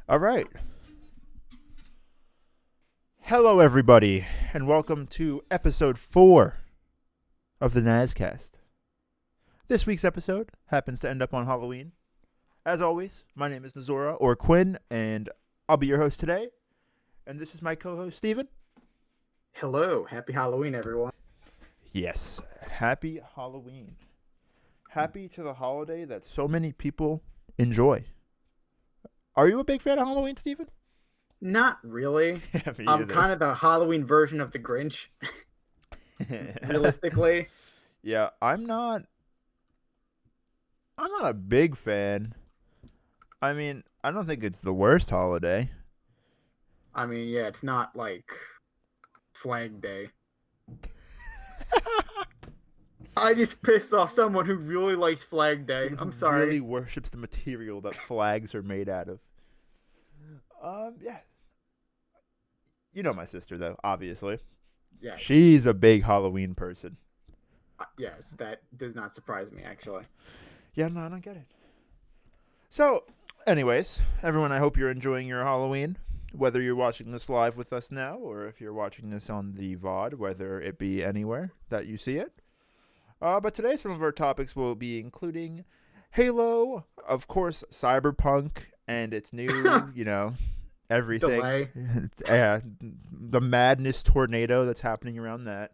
All right. Hello, everybody, and welcome to episode 4 of the NazCast. This week's episode happens to end up on Halloween. As always, my name is Nazora, or Quinn, and I'll be your host today. And this is my co-host, Steven. Hello, happy Halloween, everyone. Yes, happy Halloween. Happy to the holiday that so many people enjoy. Are you a big fan of Halloween, Steven? Not really. Yeah, me I'm either. kind of the Halloween version of the Grinch, realistically. Yeah, I'm not a big fan. I mean, I don't think it's the worst holiday. I mean, yeah, it's not like Flag Day. I just pissed off someone who really likes Flag Day. Someone I'm who really sorry. worships the material that flags are made out of. Yeah. You know my sister though, obviously. Yes. She's a big Halloween person. Yes, that does not surprise me, actually. Yeah, no, I don't get it. So, anyways, everyone, I hope you're enjoying your Halloween. Whether you're watching this live with us now, or if you're watching this on the VOD, whether it be anywhere that you see it. But today, some of our topics will be including Halo, of course, Cyberpunk, and its new, everything. Delay. The madness tornado that's happening around that.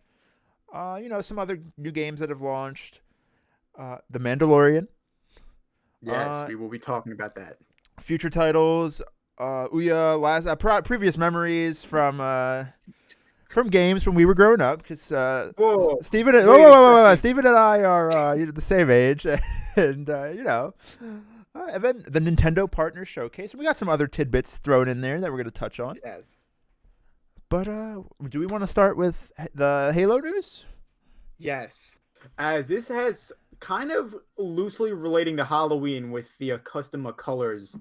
Some other new games that have launched. The Mandalorian. Yes, we will be talking about that. Future titles. Previous memories from games when we were growing up, because Whoa, Steven, wait a second. Steven and I are the same age, and and then the Nintendo Partner Showcase, and we got some other tidbits thrown in there that we're going to touch on. Yes. But do we want to start with the Halo news? Yes, as this has kind of loosely relating to Halloween with the custom colors,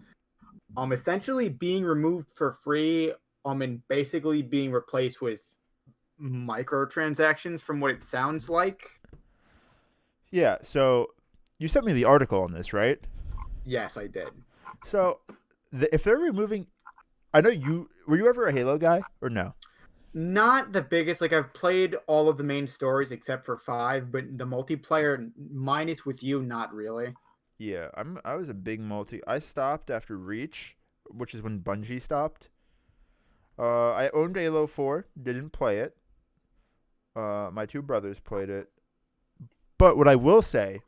essentially being removed for free, and basically being replaced with microtransactions from what it sounds like. Yeah. So you sent me the article on this, right? Yes, I did. So if they're removing, I know you were you ever a Halo guy or no? Not the biggest, like I've played all of the main stories except for 5, but the multiplayer minus with you, not really. Yeah, I was a big multi. I stopped after Reach, which is when Bungie stopped. I owned Halo 4, didn't play it. My two brothers played it. But what I will say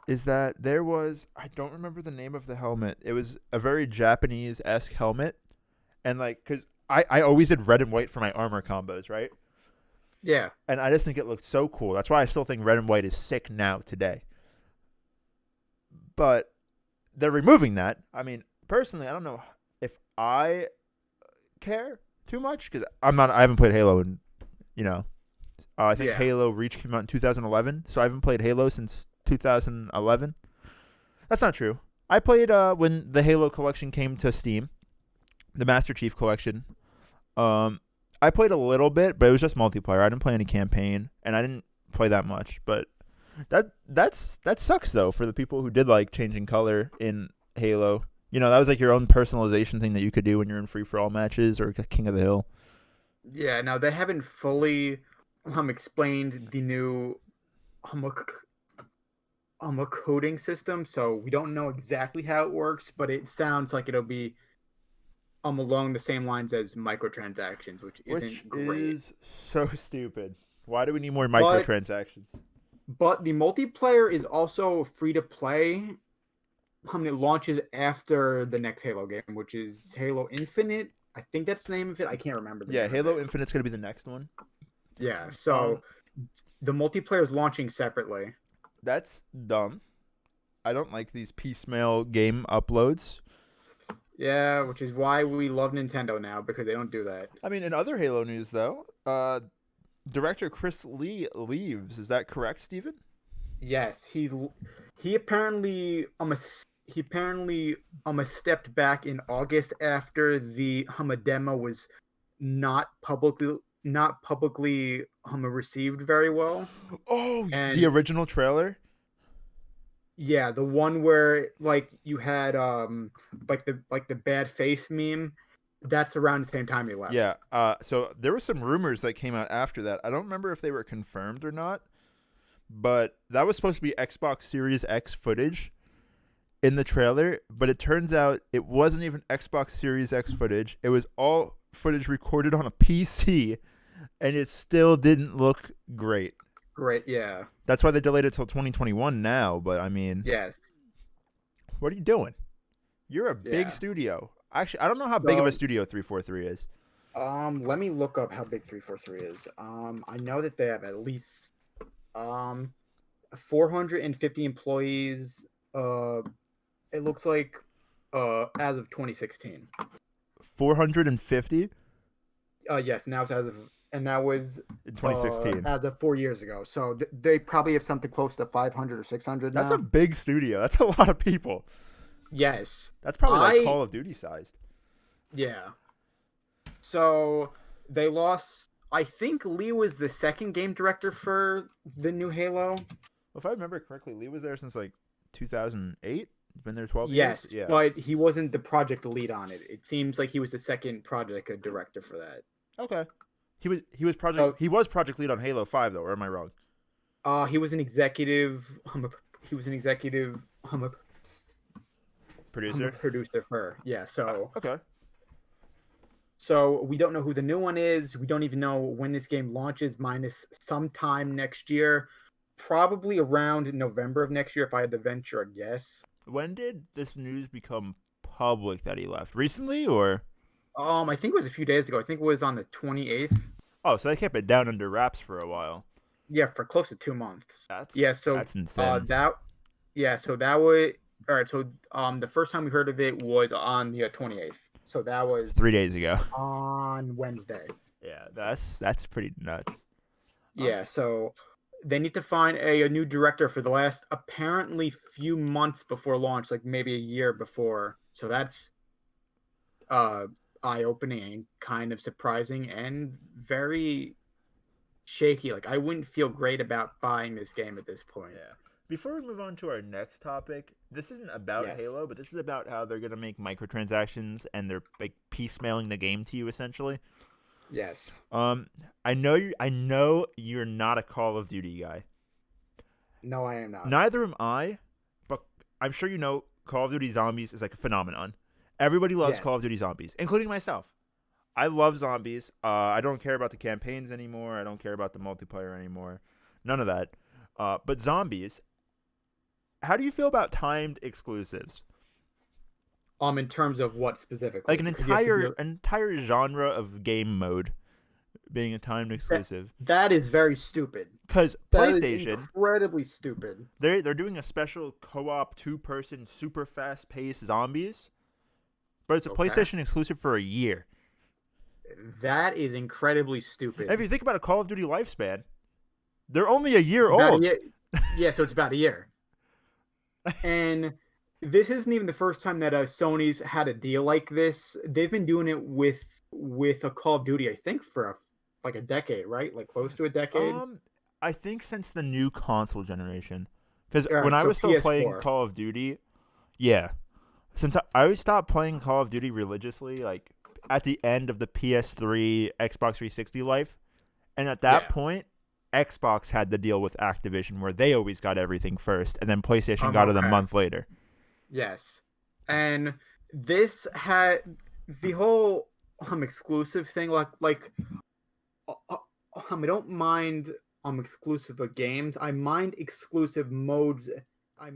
is that there was, I don't remember the name of the helmet. It was a very Japanese-esque helmet. And like, cuz I always did red and white for my armor combos, right? Yeah. And I just think it looked so cool. That's why I still think red and white is sick now today. But they're removing that. I mean, personally, I don't know if I care too much, because I haven't played Halo in, I think Yeah. Halo Reach came out in 2011, so I haven't played Halo since 2011. That's not true. I played when the Halo collection came to Steam, the Master Chief collection. Um, I played a little bit, but it was just multiplayer. I didn't play any campaign, and I didn't play that much. But that sucks though for the people who did like changing color in Halo. That was like your own personalization thing that you could do when you're in free for all matches or King of the Hill. Yeah, now they haven't fully explained the new um, coding system, so we don't know exactly how it works, but it sounds like it'll be along the same lines as microtransactions, which Which isn't great. is so stupid. Why do we need more But microtransactions? the multiplayer is also free to play. It launches after the next Halo game, which is Halo Infinite. I think that's the name of it. I can't remember the Yeah, name of Halo it. Infinite's gonna be the next one. Yeah, Um, so the multiplayer is launching separately. that's dumb. I don't like these piecemeal game uploads. Yeah, which is why we love Nintendo now, because they don't do that. I mean, in other Halo news though, director Chris Lee leaves. Is that correct, Steven? Yes, he apparently stepped back in August after the demo was not publicly received very well. Oh, the And original trailer. Yeah, the one where like you had like the bad face meme. That's around the same time he Yeah. left. So there were some rumors that came out after that. I don't remember if they were confirmed or not, but that was supposed to be Xbox Series X footage in the trailer, but it turns out it wasn't even Xbox Series X footage. It was all footage recorded on a PC, and it still didn't look great. Great, yeah. That's why they delayed it till 2021 now, but I mean, Yes. what are you doing? You're a big Yeah. studio. Actually, I don't know how big of a So, studio 343 is. let me look up how big 343 is. I know that they have at least um 450 employees. It looks like as of 2016. 450 Yes, now it's as of, and that was in 2016. as of 4 years ago. So they probably have something close to 500 or 600 That's a now. big studio. That's a lot of people. Yes. That's probably like I Call of Duty sized. Yeah. So they lost. I think Lee was the second game director for the new Halo. If I remember correctly, Lee was there since like 2008. Been there 12 years. Yes, Yeah. but he wasn't the project lead on it. It seems like he was the second project director for that. Okay. He was project lead on Halo 5 though, or am I wrong? He was an executive. He was an executive. I'm a Producer. producer for her. Yeah. Okay. So we don't know who the new one is. We don't even know when this game launches, minus sometime next year. Probably around November of next year, if I had to venture a guess. When did this news become public that he left? Recently or? I think it was a few days ago. I think it was on the 28th. Oh, so they kept it down under wraps for a while. Yeah, for close to 2 months. That's Yeah, so that's insane. that was all right. So the first time we heard of it was on the 28th. So that was 3 days ago. on Wednesday. Yeah, that's pretty nuts. Yeah, so they need to find a new director for the last apparently few months before launch, like maybe a year before. So that's uh eye-opening and kind of surprising and very shaky. Like I wouldn't feel great about buying this game at this point. Yeah. Before we move on to our next topic, this isn't about Yes. Halo, but this is about how they're gonna make microtransactions and they're like piecemealing the game to you essentially. Yes. I know you're not a Call of Duty guy. No, I am not. Neither am I, but I'm sure you know Call of Duty Zombies is like a phenomenon. Everybody loves Yes. Call of Duty Zombies, including myself. I love zombies. I don't care about the campaigns anymore. I don't care about the multiplayer anymore. None of that. But zombies, how do you feel about timed exclusives? In terms of what specifically? Like an Because you have to entire genre of game mode being a timed exclusive. that is very stupid. Because That is PlayStation, incredibly stupid. they're doing a special co-op 2-person super fast-paced zombies, but it's a Okay. PlayStation exclusive for a year. That is incredibly stupid. And if you think about a Call of Duty lifespan, they're only a year About a old. year. Yeah, so it's about a year. And this isn't even the first time that Sony's had a deal like this. They've been doing it with a Call of Duty, I think, for like a decade, right? Like close to a decade. I think since the new console generation, because All when right, I so was still playing PS4. Call of Duty, yeah, since I always stopped playing Call of Duty religiously, like at the end of the PS3, Xbox 360 life, and at that Yeah. point, Xbox had the deal with Activision where they always got everything first, and then PlayStation got it a Okay. month later. Yes. And this had the whole exclusive thing I don't mind exclusive of games. I mind exclusive modes. I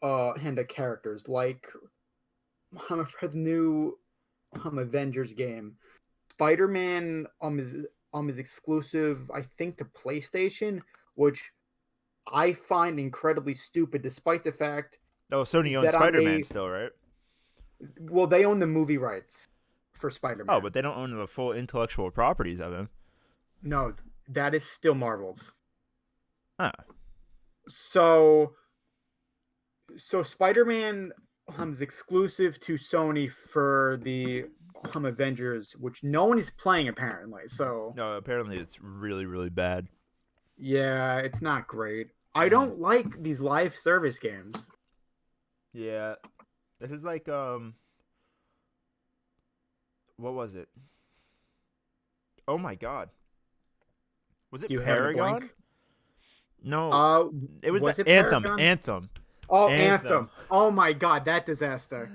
and the characters like for the new Avengers game. Spider-Man is exclusive, I think, to PlayStation, which I find incredibly stupid, despite the fact Oh, Sony owns that I'm Spider-Man a still, right? well, they own the movie rights for Spider-Man. Oh, but they don't own the full intellectual properties of him. No, that is still Marvel's. Huh. So Spider-Man is exclusive to Sony for the Avengers, which no one is playing apparently. So No, apparently it's really, really bad. yeah, it's not great. I don't like these live service games. Yeah. This is like what was it? Oh my god. Was Do it you have a Paragon? blank? No. It was Was the it Anthem. Paragon? Anthem. Oh, Anthem. Anthem. Oh my god, that disaster.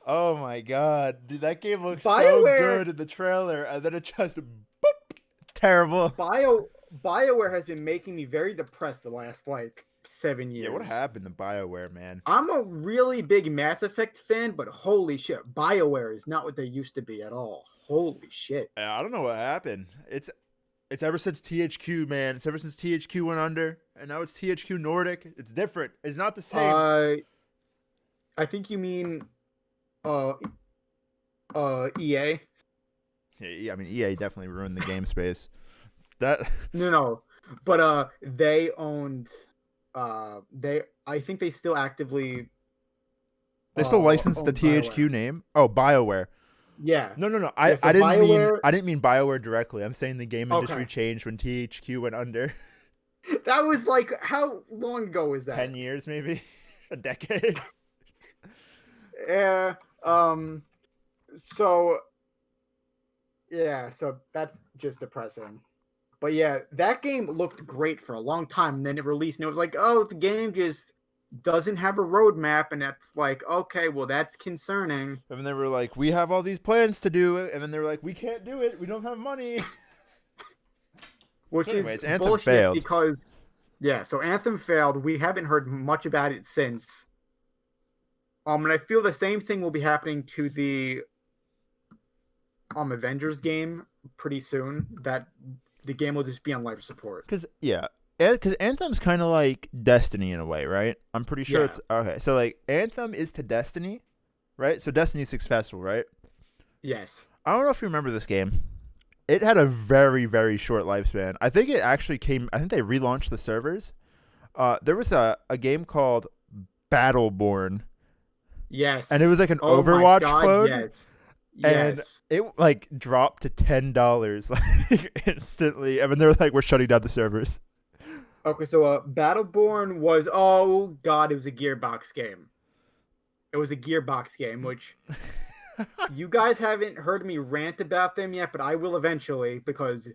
Oh my god. Dude, that game looks so BioWare good in the trailer, and then it just boop, terrible. BioWare has been making me very depressed the last like 7 years. Yeah, what happened to BioWare, man? I'm a really big Mass Effect fan, but holy shit, BioWare is not what they used to be at all. Holy shit. I don't know what happened. It's ever since THQ, man. It's ever since THQ went under, and now it's THQ Nordic. It's different. It's not the same. I think you mean EA. Yeah, I mean EA definitely ruined the game space. That No. But they owned I think they still actively they still licensed the own THQ BioWare. name. Oh, BioWare. Yeah. No. Yeah, so I BioWare, didn't mean BioWare directly. I'm saying the game industry Okay. changed when THQ went under. That was like, how long ago was that? 10 years maybe, a decade. Yeah. So yeah, so that's just depressing. But yeah, that game looked great for a long time, and then it released, and it was like, oh, the game just doesn't have a roadmap, and that's like, okay, well, that's concerning. And then they were like, we have all these plans to do it, and then they were like, we can't do it. We don't have money. Which So anyways, is Anthem bullshit failed. because, yeah, so Anthem failed. We haven't heard much about it since. And I feel the same thing will be happening to the Avengers game pretty soon. That the game will just be on life support. Because Anthem's kind of like Destiny in a way, right? I'm pretty sure Yeah. it's okay. So like Anthem is to Destiny, right? So Destiny's successful, right? Yes. I don't know if you remember this game. It had a very, very short lifespan. I think it actually came. I think they relaunched the servers. There was a game called Battleborn, Yes. and it was like an Oh my Overwatch God, clone. Yes. And Yes. it like dropped to $10 like instantly. And then they're like, we're shutting down the servers. Okay, so Battleborn was, oh God, it was a Gearbox game. It was a Gearbox game, which you guys haven't heard me rant about them yet, but I will eventually because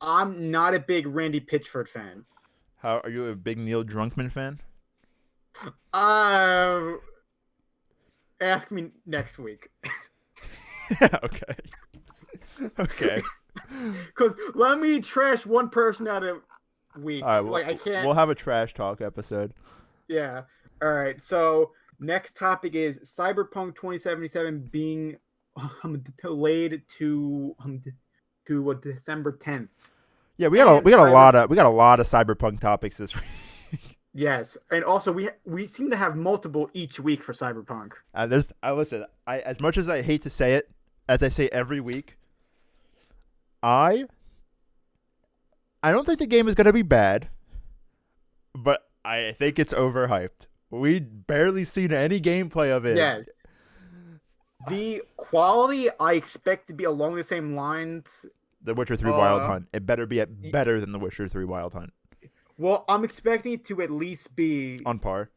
I'm not a big Randy Pitchford fan. How are you a big Neil Drunkman fan? Ask me next week. Okay. Okay. Because let me trash one person out of week. All right. Like I can't. We'll have a trash talk episode. Yeah. All right. So next topic is Cyberpunk 2077 being delayed to December 10th. Yeah, we got a lot of Cyberpunk topics this week. Yes, and also we seem to have multiple each week for Cyberpunk. Listen. As much as I hate to say it, as I say every week, I don't think the game is gonna be bad, but I think it's overhyped. We barely seen any gameplay of it. Yes. The quality I expect to be along the same lines. The Witcher 3 Wild Hunt. It better be better than The Witcher 3 Wild Hunt. Well, I'm expecting it to at least be On par.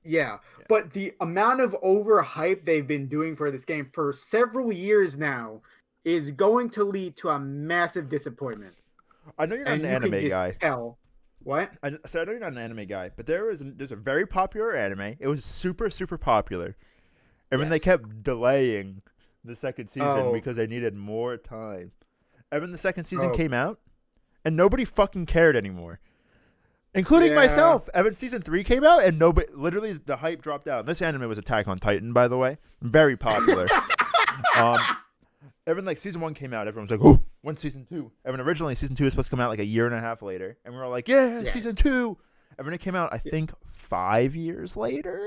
Yeah, but the amount of overhype they've been doing for this game for several years now is going to lead to a massive disappointment. I know you're not an anime guy. What? I know you're not an anime guy, but there's a very popular anime. It was super, super popular. And when they kept delaying the second season because they needed more time. And when the second season came out, and nobody fucking cared anymore. Including myself. Evan season 3 came out and literally the hype dropped out. This anime was Attack on Titan, by the way. Very popular. Evan like season 1 came out, everyone was like, oh, when's season 2? Evan originally season 2 was supposed to come out like a year and a half later. And we were all like, season 2. Evan it came out, I think, 5 years later.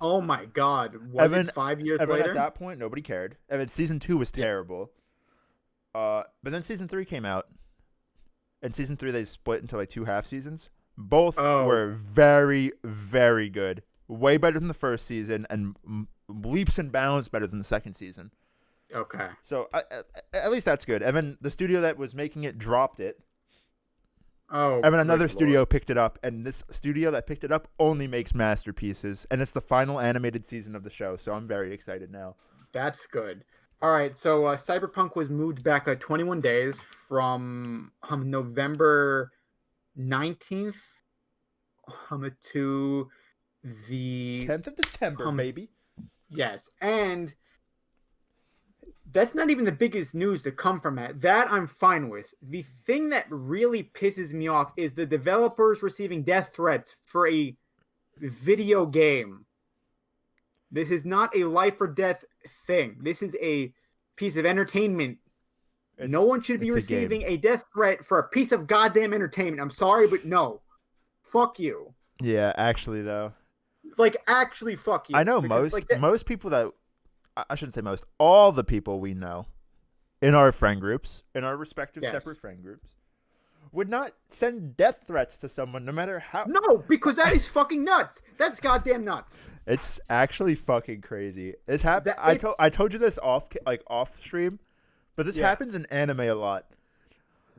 Oh my God. Was it 5 years later? At that point, nobody cared. Evan season 2 was terrible. But then season 3 came out. And season 3 they split into like 2 half seasons. Both were very, very good. Way better than the first season, and leaps and bounds better than the second season. Okay. So at least that's good. Evan, the studio that was making it dropped it. Oh, And then good another studio lord. picked it up, and this studio that picked it up only makes masterpieces, and it's the final animated season of the show, so I'm very excited now. That's good. All right, so Cyberpunk was moved back 21 days from November 19th to the 10th of December, baby. yes, and that's not even the biggest news to come from it. That I'm fine with. The thing that really pisses me off is the developers receiving death threats for a video game. This is not a life or death thing. This is a piece of entertainment. No one should be receiving a death threat for a piece of goddamn entertainment. I'm sorry, but no. Fuck you. Yeah, actually, though. Like, actually, fuck you. I know most people that... I shouldn't say most. All the people we know in our friend groups, in our respective separate friend groups, would not send death threats to someone no matter how... No, because that is fucking nuts. That's goddamn nuts. It's actually fucking crazy. This happened. I told you this off stream, but this happens in anime a lot.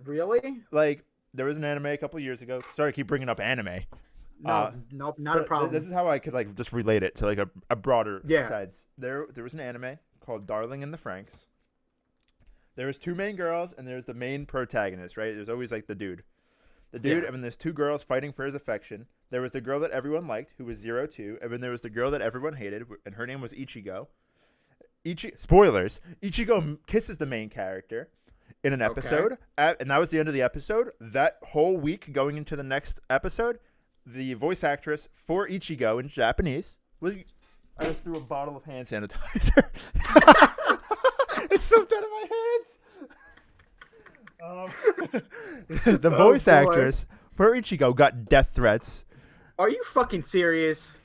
Really? Like, there was an anime a couple years ago. Sorry to keep bringing up anime. Nope, not a problem. This is how I could like just relate it to like a broader sides. There was an anime called Darling in the Franxx. There was two main girls and there's the main protagonist, right? There's always like the dude, and then there's two girls fighting for his affection. There was the girl that everyone liked, who was 02, and then there was the girl that everyone hated, and her name was Ichigo. Spoilers: Ichigo kisses the main character in an episode, and that was the end of the episode. That whole week going into the next episode, the voice actress for Ichigo in Japanese was... I just threw a bottle of hand sanitizer. It's slipped out of my hands. The voice actress for Ichigo got death threats. Are you fucking serious?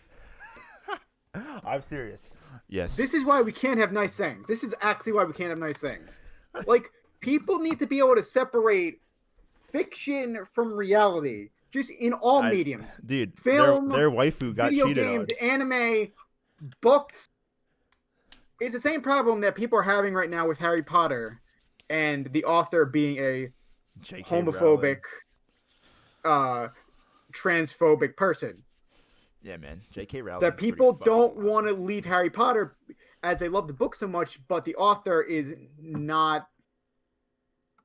I'm serious. Yes. This is why we can't have nice things. This is actually why we can't have nice things. Like, people need to be able to separate fiction from reality. Just in all mediums. Dude, film, their waifu got video cheated games, on. anime, books. It's the same problem that people are having right now with Harry Potter and the author being a homophobic, transphobic person. Yeah, man. J.K. Rowling. That people don't want to leave Harry Potter as they love the book so much, but the author is not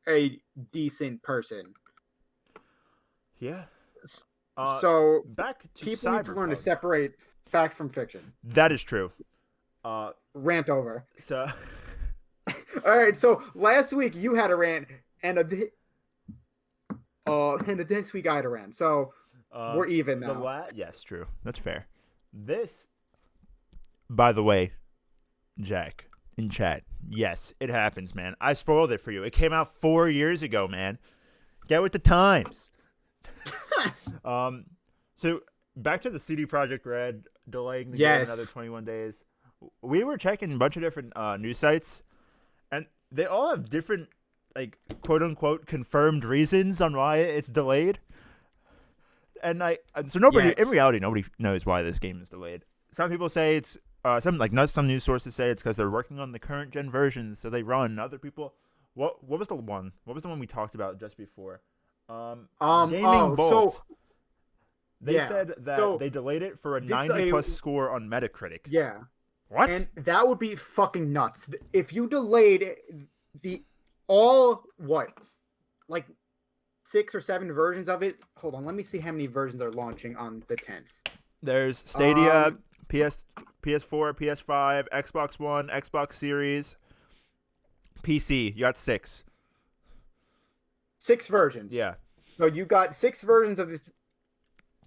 a decent person. Yeah. So back to people Cyberpunk. need to learn to separate fact from fiction. That is true. Rant over. So, all right. So last week you had a rant, and this week I had a rant. So we're even now. Yes, true. That's fair. This, by the way, Jack in chat. Yes, it happens, man. I spoiled it for you. It came out 4 years ago, man. Get with the times. So back to the CD Projekt Red delaying the game another 21 days. We were checking a bunch of different news sites, and they all have different, like, quote unquote confirmed reasons on why it's delayed. And in reality, nobody knows why this game is delayed. Some people say it's some news sources say it's because they're working on the current gen versions, so they run. Other people, what was the one? What was the one we talked about just before? Gaming Bolt. They said that they delayed it for a 90+ score on Metacritic. Yeah. What? And that would be fucking nuts. If you delayed like 6 or 7 versions of it. Hold on, let me see how many versions are launching on the 10th. There's Stadia, PS4, PS5, Xbox One, Xbox Series, PC. You got 6. 6 versions. Yeah. So you got 6 versions of this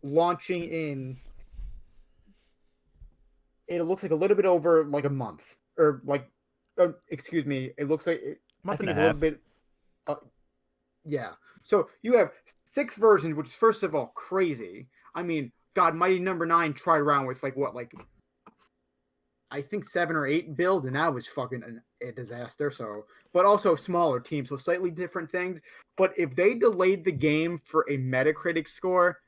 launching in. It looks like a little bit over like a month, or like, excuse me. It looks like month I think and it's a half. A little bit. Yeah. So you have 6 versions, which is first of all crazy. I mean, God, Mighty Number 9 tried around with I think 7 or 8 build, and that was fucking a disaster. So, but also smaller teams, so slightly different things. But if they delayed the game for a Metacritic score,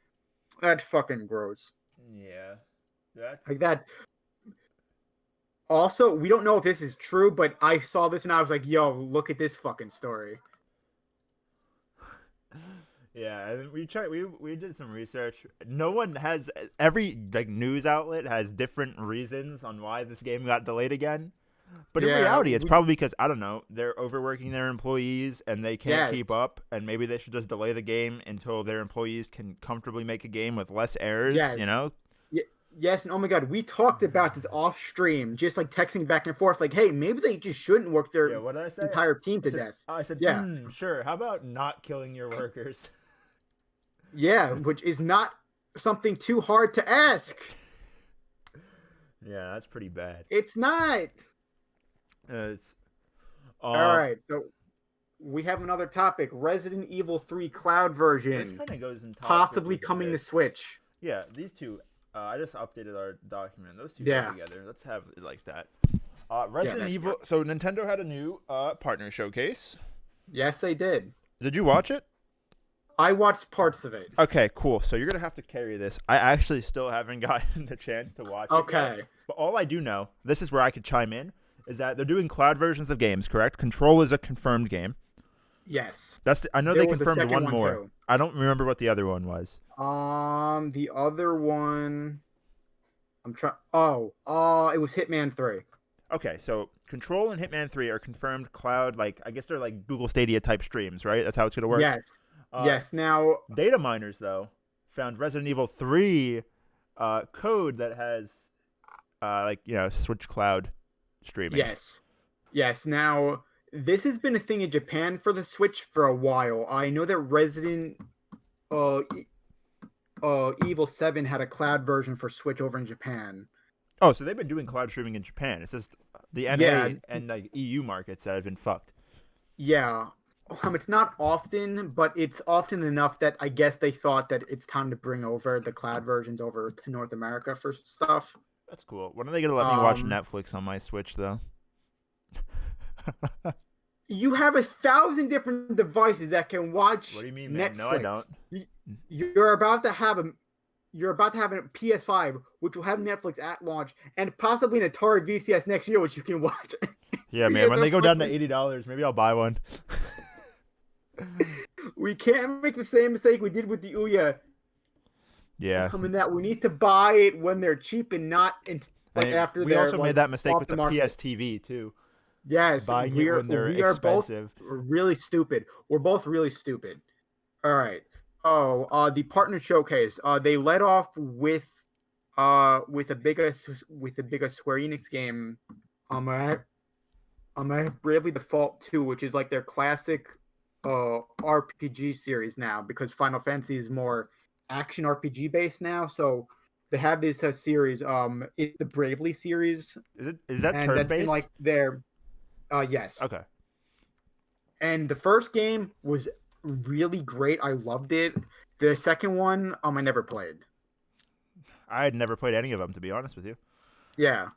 that's fucking gross. Yeah, that's like that. Also, we don't know if this is true, but I saw this and I was like, "Yo, look at this fucking story." Yeah, and we tried. We did some research. No one has every like news outlet has different reasons on why this game got delayed again. But in Yeah, reality, it's probably because I don't know they're overworking their employees and they can't yes, keep up, and maybe they should just delay the game until their employees can comfortably make a game with less errors. yes, You know? yes, and oh my God, we talked about this off stream, just like texting back and forth, like, hey, maybe they just shouldn't work Yeah. their What did I say? entire team I to said. death. I said. Yeah, Sure. How about not killing your workers? yeah, which is not something too hard to ask. Yeah, that's pretty bad. It's not. It's All right, so we have another topic: Resident Evil 3 cloud this version, kind of goes in top possibly coming to this. Switch. Yeah, these two. I just updated our document. Those two Yeah. go together. Let's have it like that. Resident that's Evil. So Nintendo had a new partner showcase. Yes, they did. Did you watch it? I watched parts of it. Okay, cool. So you're gonna have to carry this. I actually still haven't gotten the chance to watch it. Okay. Yet, but all I do know, this is where I could chime in, is that they're doing cloud versions of games. Correct? Control is a confirmed game. Yes. I know There they was a confirmed second one more. too. I don't remember what the other one was. The other one, I'm trying. It was Hitman 3. Okay, so Control and Hitman 3 are confirmed cloud. Like I guess they're like Google Stadia type streams, right? That's how it's gonna work. Yes. Yes. Now, Data miners though found Resident Evil 3 code that has Switch Cloud streaming. yes. Yes. Now, this has been a thing in Japan for the Switch for a while. I know that Resident Evil 7 had a cloud version for Switch over in Japan. Oh, so they've been doing cloud streaming in Japan. It's just the NA Yeah. and like EU markets that have been fucked. Yeah. It's not often, but it's often enough that I guess they thought that it's time to bring over the cloud versions over to North America for stuff. That's cool. When are they gonna let me watch Um, Netflix on my Switch though? You have 1,000 different devices that can watch. What do you mean, man? Netflix. No, I don't. You're about to have a PS5, which will have Netflix at launch, and possibly an Atari VCS next year, which you can watch. Yeah, man. When they go down to $80, maybe I'll buy one. We can't make the same mistake we did with the Ouya. Yeah. In that we need to buy it when they're cheap and not after we they're also made that mistake off with the market. PSTV too. Yes, Buying we it are, when they're we are both expensive. really stupid. We're both really stupid. All right. The partner showcase. They led off with a bigger Square Enix game. Bravely Default 2, which is like their classic RPG series now, because Final Fantasy is more action RPG based now. So they have this series. It's the Bravely series. Is that and turn that's been based? like their yes. Okay. And the first game was really great. I loved it. The second one, I never played. I had never played any of them, to be honest with you. Yeah,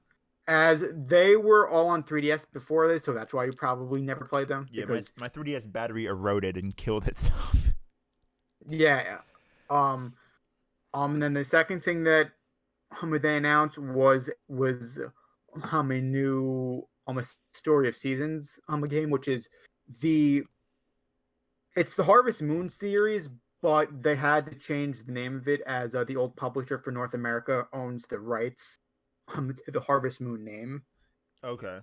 as they were all on 3DS before this, so that's why you probably never played them. Yeah, because, my 3DS battery eroded and killed itself. yeah. And then the second thing that they announced was a new Story of Seasons game, which is it's the Harvest Moon series, but they had to change the name of it as the old publisher for North America owns the rights to the Harvest Moon name. Okay.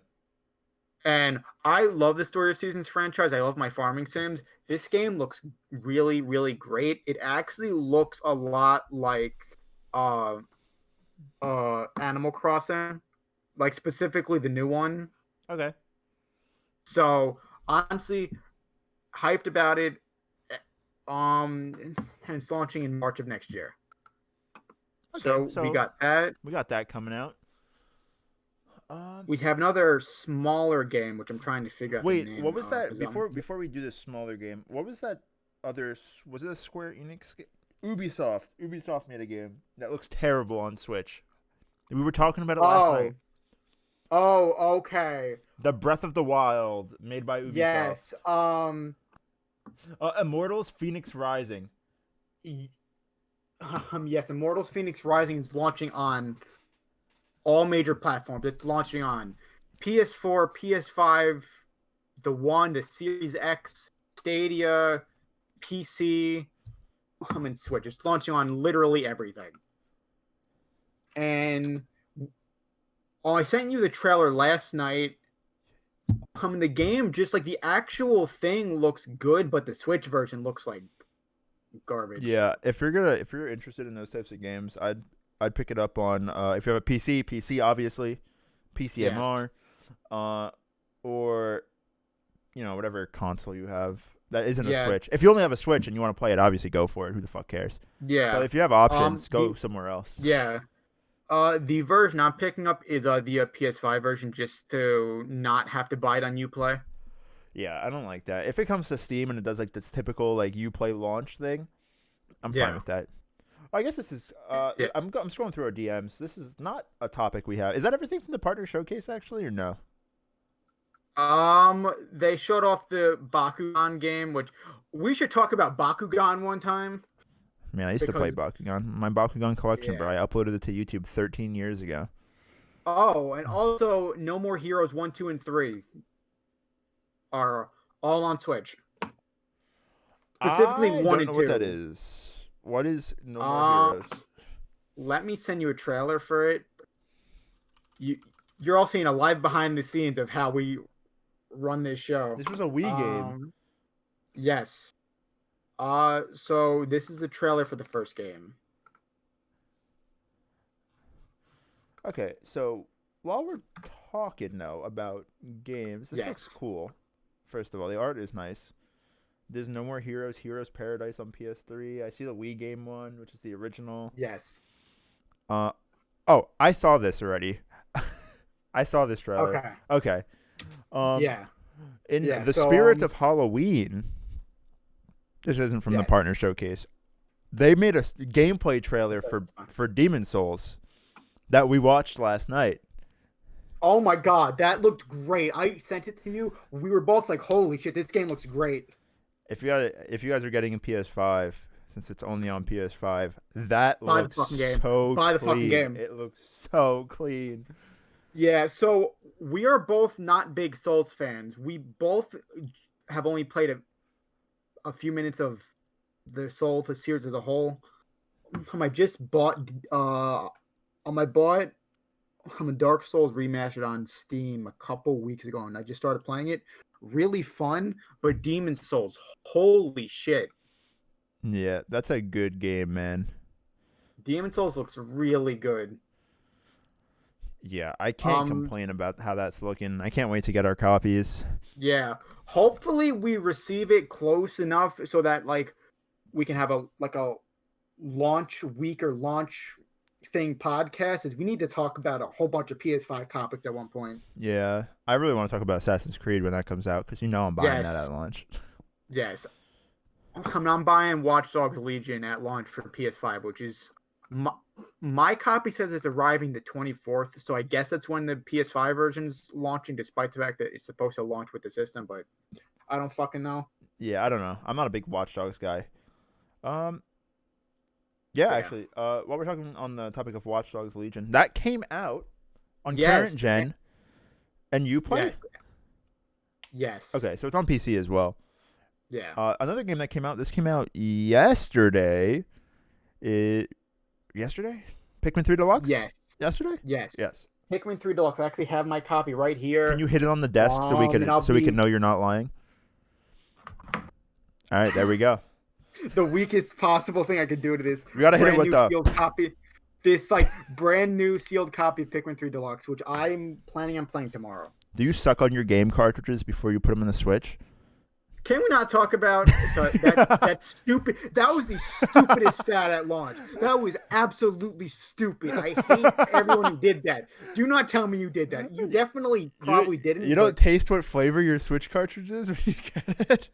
And I love the Story of Seasons franchise. I love my farming sims. This game looks really, really great. It actually looks a lot like Animal Crossing, like specifically the new one. Okay. So honestly, hyped about it. And it's launching in March of next year. Okay, So we got that. We got that coming out. We have another smaller game, which I'm trying to figure out. Wait, the name what was of, that 'cause before we do this smaller game? What was that other? Was it a Square Enix game? Ubisoft. Ubisoft made a game that looks terrible on Switch. We were talking about it last night. Oh, okay. The Breath of the Wild, made by Ubisoft. Yes. Immortals: Phoenix Rising. Yes, Immortals: Phoenix Rising is launching on all major platforms. It's launching on PS4, PS5, the One, the Series X, Stadia, PC, Switch. It's launching on literally everything. And I sent you the trailer last night. The game, just like the actual thing looks good, but the Switch version looks like garbage. Yeah, if you're interested in those types of games, I'd pick it up on if you have a PC obviously, PCMR, or whatever console you have that isn't a Switch. If you only have a Switch and you want to play it, obviously go for it. Who the fuck cares? Yeah. But if you have options, go somewhere else. Yeah. The version I'm picking up is the PS5 version, just to not have to buy it on Uplay. Yeah, I don't like that. If it comes to Steam and it does like this typical like Uplay launch thing, I'm fine with that. I guess this is. Yes. I'm scrolling through our DMs. This is not a topic we have. Is that everything from the partner showcase actually, or no? They showed off the Bakugan game, which we should talk about Bakugan one time. Man, I used to play Bakugan. My Bakugan collection, bro. I uploaded it to YouTube 13 years ago. Oh, and also No More Heroes 1, 2, and 3 are all on Switch. Specifically 1 and 2. I don't know what that is. What is No More Heroes? Let me send you a trailer for it. You're all seeing a live behind the scenes of how we run this show. This was a Wii game. Yes. So this is the trailer for the first game. Okay, so while we're talking though about games, this looks cool. First of all, the art is nice. There's No More Heroes, Heroes Paradise on PS3. I see the Wii game one, which is the original. Yes. Oh, I saw this already. I saw this trailer. Okay. In the spirit of Halloween, this isn't from the partner showcase. They made a gameplay trailer for Demon Souls that we watched last night. Oh my god, that looked great. I sent it to you. We were both like, "Holy shit, this game looks great." If you guys are getting a PS5, since it's only on PS5, that looks so clean. Buy the fucking game. It looks so clean. Yeah, so we are both not big Souls fans. We both have only played a few minutes of the Souls series as a whole. I just bought Dark Souls Remastered on Steam a couple weeks ago, and I just started playing it. Really fun, but Demon Souls, holy shit. Yeah, that's a good game, man. Demon Souls looks really good. Yeah, I can't complain about how that's looking. I can't wait to get our copies. Yeah, hopefully we receive it close enough so that like we can have a launch week or launch thing podcast. Is we need to talk about a whole bunch of PS5 topics at one point. Yeah, I really want to talk about Assassin's Creed when that comes out because I'm buying that at launch. Yes, I'm buying Watch Dogs Legion at launch for PS5, which is my copy says it's arriving the 24th, so I guess that's when the PS5 version's launching, despite the fact that it's supposed to launch with the system, but I don't fucking know. Yeah, I don't know. I'm not a big Watch Dogs guy. Actually, while we're talking on the topic of Watch Dogs Legion, that came out on current gen, and you played? Yes. Okay, so it's on PC as well. Yeah. Another game that came out, this came out yesterday. Yesterday? Pikmin 3 Deluxe? Yes. Yesterday? Yes. Yes. Pikmin 3 Deluxe. I actually have my copy right here. Can you hit it on the desk so we can know you're not lying? All right, there we go. The weakest possible thing I could do to this. We gotta hit it with the sealed copy. This brand new sealed copy of Pikmin 3 Deluxe, which I'm planning on playing tomorrow. Do you suck on your game cartridges before you put them in the Switch? Can we not talk about that stupid? That was the stupidest fad at launch. That was absolutely stupid. I hate everyone who did that. Do not tell me you did that. You definitely probably didn't. You don't taste what flavor your Switch cartridge is when you get it?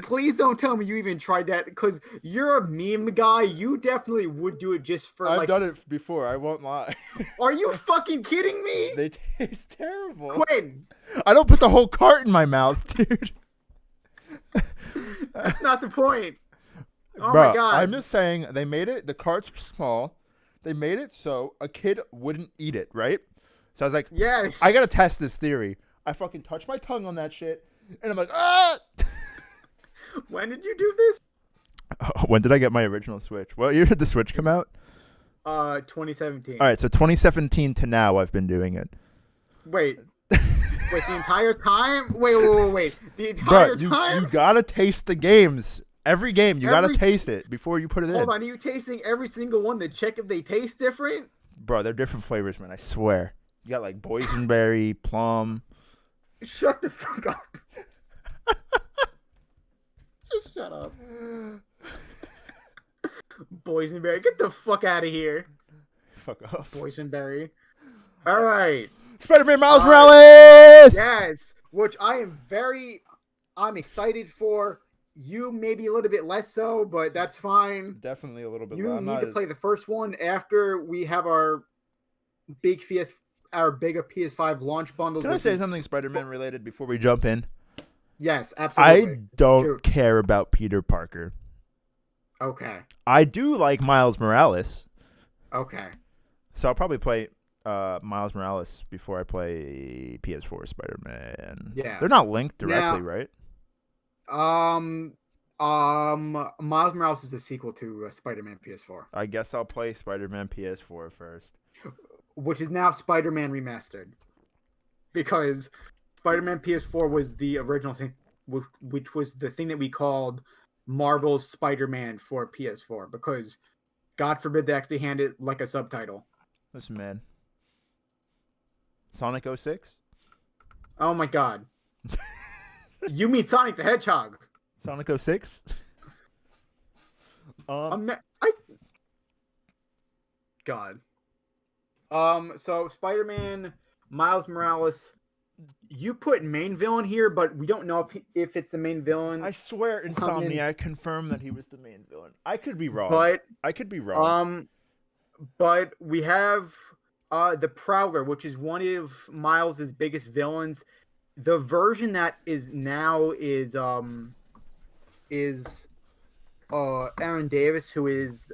Please don't tell me you even tried that, because you're a meme guy. You definitely would do it just for I've done it before. I won't lie. Are you fucking kidding me? They taste terrible. Quinn. I don't put the whole cart in my mouth, dude. That's not the point. Oh Bro, my god. I'm just saying they made it. The carts are small. They made it so a kid wouldn't eat it, right? So I was like, yes. I gotta test this theory. I fucking touch my tongue on that shit, and I'm like, ah. When did you do this? When did I get my original Switch? What year did the Switch come out? 2017. All right, so 2017 to now, I've been doing it. Wait, the entire time? Wait. The entire time? You gotta taste the games. Every game, you gotta Every- taste it before you put it in. Hold on, are you tasting every single one to check if they taste different? Bro, they're different flavors, man. I swear. You got like boysenberry, plum. Shut the fuck up. Just shut up. Boysenberry, get the fuck out of here. Fuck off. Boysenberry. All right. Spider-Man Miles Morales! Yes, which I'm excited for. You maybe a little bit less so, but that's fine. Definitely a little bit. You need to play the first one after we have our bigger PS5 launch bundles. Can I say something Spider-Man related before we jump in? Yes, absolutely. I don't care about Peter Parker. Okay. I do like Miles Morales. Okay. So I'll probably play Miles Morales before I play PS4 Spider-Man. Yeah. They're not linked directly, right? Miles Morales is a sequel to Spider-Man PS4. I guess I'll play Spider-Man PS4 first. Which is now Spider-Man Remastered. Because Spider-Man PS4 was the original thing, which was the thing that we called Marvel's Spider-Man for PS4. Because, God forbid, they actually hand it like a subtitle. Listen, man. Sonic 06? Oh my god. You mean Sonic the Hedgehog? Sonic 06? God. So Spider-Man, Miles Morales, you put main villain here, but we don't know if it's the main villain. I swear Insomniac confirmed that he was the main villain. I could be wrong. But we have the Prowler, which is one of Miles's biggest villains. The version that is now is Aaron Davis, who is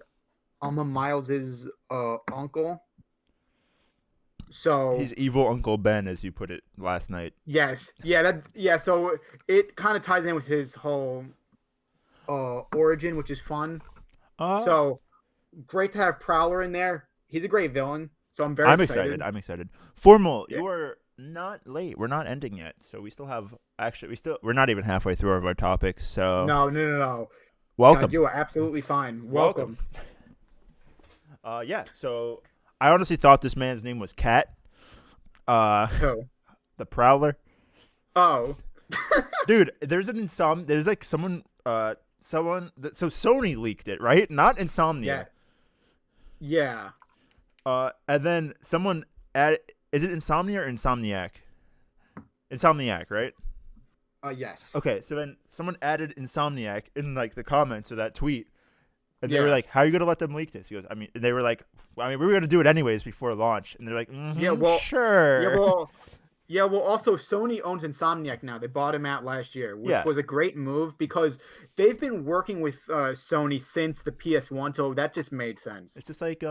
Miles's uncle. So he's evil Uncle Ben, as you put it last night. Yes, So it kind of ties in with his whole origin, which is fun. So great to have Prowler in there. He's a great villain. So I'm excited. I'm excited. Formal, Yeah. You are not late. We're not ending yet, so we still have. Actually, we're not even halfway through our topics. So no. Welcome. God, you are absolutely fine. Welcome. Yeah. So I honestly thought this man's name was Cat. Who? The Prowler. Oh. Dude, there's like someone. So Sony leaked it, right? Not Insomnia. Yeah. And then someone added. Is it Insomnia or Insomniac? Insomniac, right? Yes. Okay, so then someone added Insomniac in like the comments of that tweet, and they were like, "How are you gonna let them leak this?" He goes, they were like, we were gonna do it anyways before launch," and they're like, sure." Well, also Sony owns Insomniac now. They bought him out last year, which was a great move because they've been working with Sony since the PS1, so that just made sense. It's just like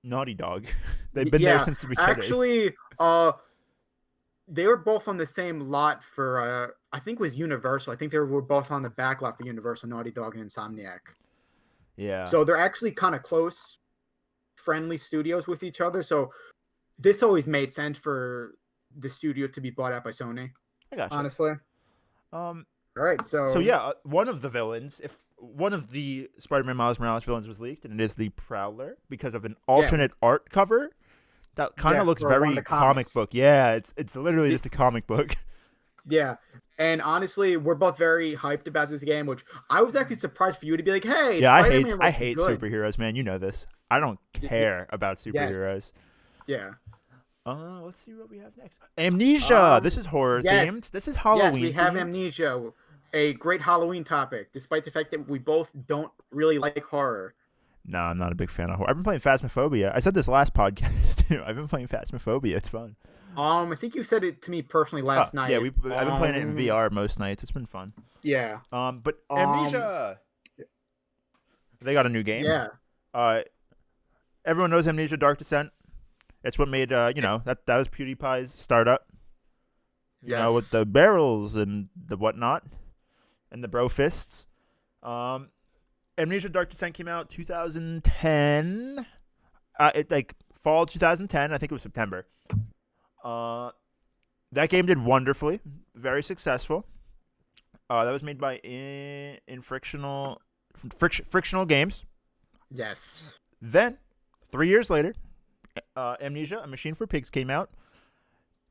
Naughty Dog. They've been there since the beginning. Actually, they were both on the same lot for I think it was Universal. I think they were both on the back lot for Universal, Naughty Dog and Insomniac. Yeah. So they're actually kind of close, friendly studios with each other. So this always made sense for the studio to be bought out by Sony. I gotcha. Honestly. All right. So one of the villains, if one of the Spider-Man Miles Morales villains was leaked, and it is the Prowler because of an alternate art cover that kind of looks very comic book. Yeah, it's literally just a comic book. Yeah, and honestly, we're both very hyped about this game, which I was actually surprised for you to be like, "Hey, yeah, Spider-Man I hate superheroes, man. You know this. I don't care about superheroes." Yeah. Let's see what we have next. Amnesia. This is horror themed. This is Halloween. Yes, we have themed. Amnesia, a great Halloween topic, despite the fact that we both don't really like horror. No, I'm not a big fan of horror. I've been playing Phasmophobia. I said this last podcast too. I've been playing Phasmophobia. It's fun. I think you said it to me personally last night. Yeah, I've been playing it in VR most nights. It's been fun. Yeah. But Amnesia. They got a new game. Yeah. Everyone knows Amnesia: Dark Descent. It's what made that was PewDiePie's startup. You know, with the barrels and the whatnot, and the bro fists. Amnesia Dark Descent came out 2010. It like fall 2010. I think it was September. That game did wonderfully, very successful. That was made by Frictional Games. Yes. Then, 3 years later, Amnesia: A Machine for Pigs came out,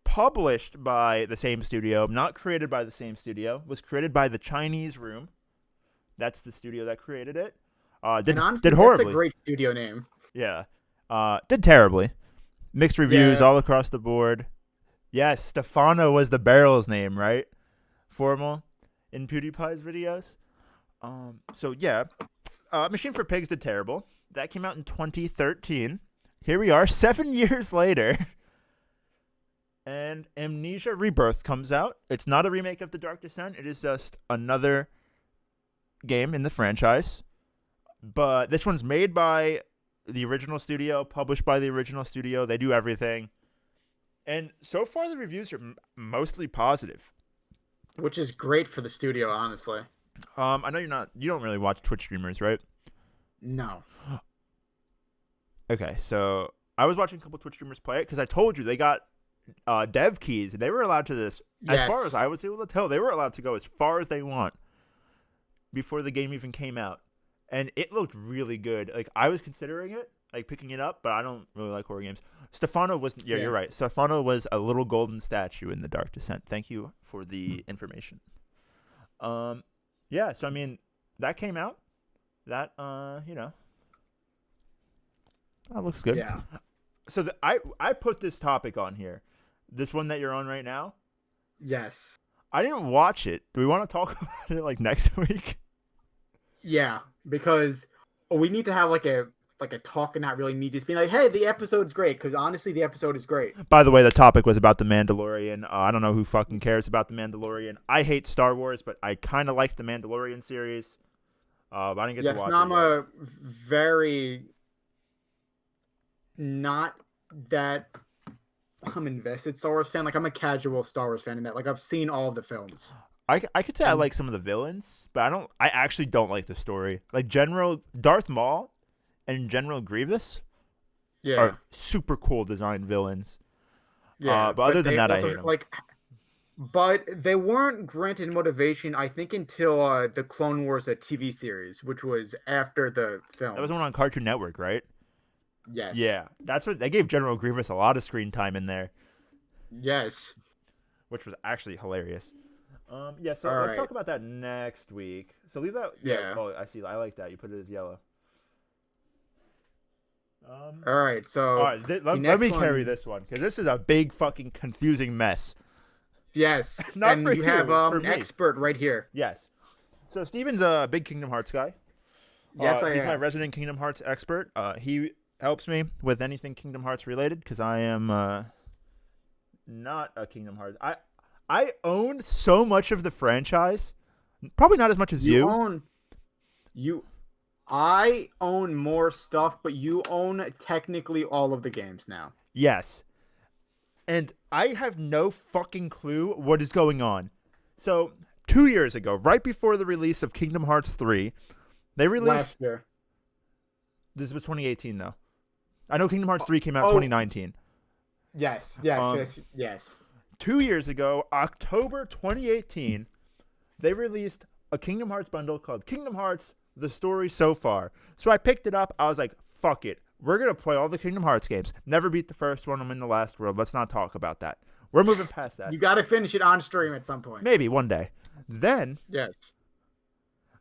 published by the same studio, not created by the same studio. Was created by the Chinese Room. That's the studio that created it. Did horribly. That's a great studio name. Yeah. Did terribly. Mixed reviews all across the board. Yes, Stefano was the barrel's name, right? Formal in PewDiePie's videos. So yeah, Machine for Pigs did terrible. That came out in 2013. Here we are, 7 years later. And Amnesia Rebirth comes out. It's not a remake of The Dark Descent. It is just another game in the franchise. But this one's made by the original studio, published by the original studio. They do everything. And so far, the reviews are mostly positive. Which is great for the studio, honestly. I know you don't really watch Twitch streamers, right? No. Okay, so I was watching a couple Twitch streamers play it because I told you they got dev keys. They were allowed to this, as far as I was able to tell, they were allowed to go as far as they want before the game even came out. And it looked really good. Like, I was considering it, like picking it up, but I don't really like horror games. Stefano was, you're right. Stefano was a little golden statue in The Dark Descent. Thank you for the information. Yeah, so I mean, that came out. That, that looks good. Yeah. So I put this topic on here. This one that you're on right now. Yes. I didn't watch it. Do we want to talk about it like next week? Yeah, because we need to have like a talk and not really me just being like, hey, the episode's great, because honestly, the episode is great. By the way, the topic was about The Mandalorian. I don't know who fucking cares about The Mandalorian. I hate Star Wars, but I kind of like The Mandalorian series. But I didn't get to watch it. I'm a very not that I'm invested Star Wars fan. Like, I'm a casual Star Wars fan in that. Like, I've seen all of the films. I could say I like some of the villains, but I actually don't like the story. Like General Darth Maul and General Grievous are super cool design villains. Yeah, but other than that, I hate them. But they weren't granted motivation, I think, until the Clone Wars TV series, which was after the film. That was one on Cartoon Network, right? Yes. Yeah, that's what they gave General Grievous a lot of screen time in there. Yes. Which was actually hilarious. So let's talk about that next week. So leave that. Yeah. Oh, I see. I like that. You put it as yellow. All right. So. All right. Let me carry this one because this is a big fucking confusing mess. Yes. Not and for you have an expert right here. Yes. So Steven's a big Kingdom Hearts guy. Yes, he's my resident Kingdom Hearts expert. He helps me with anything Kingdom Hearts related because I am not a Kingdom Hearts. I own so much of the franchise, probably not as much as you. I own more stuff, but you own technically all of the games now. Yes. And I have no fucking clue what is going on. So, 2 years ago, right before the release of Kingdom Hearts 3, they released... Last year. This was 2018, though. I know Kingdom Hearts 3 came out 2019. Yes. 2 years ago, October 2018, they released a Kingdom Hearts bundle called Kingdom Hearts: The Story So Far. So I picked it up. I was like, fuck it. We're going to play all the Kingdom Hearts games. Never beat the first one. I'm in the last world. Let's not talk about that. We're moving past that. You got to finish it on stream at some point. Maybe one day. Then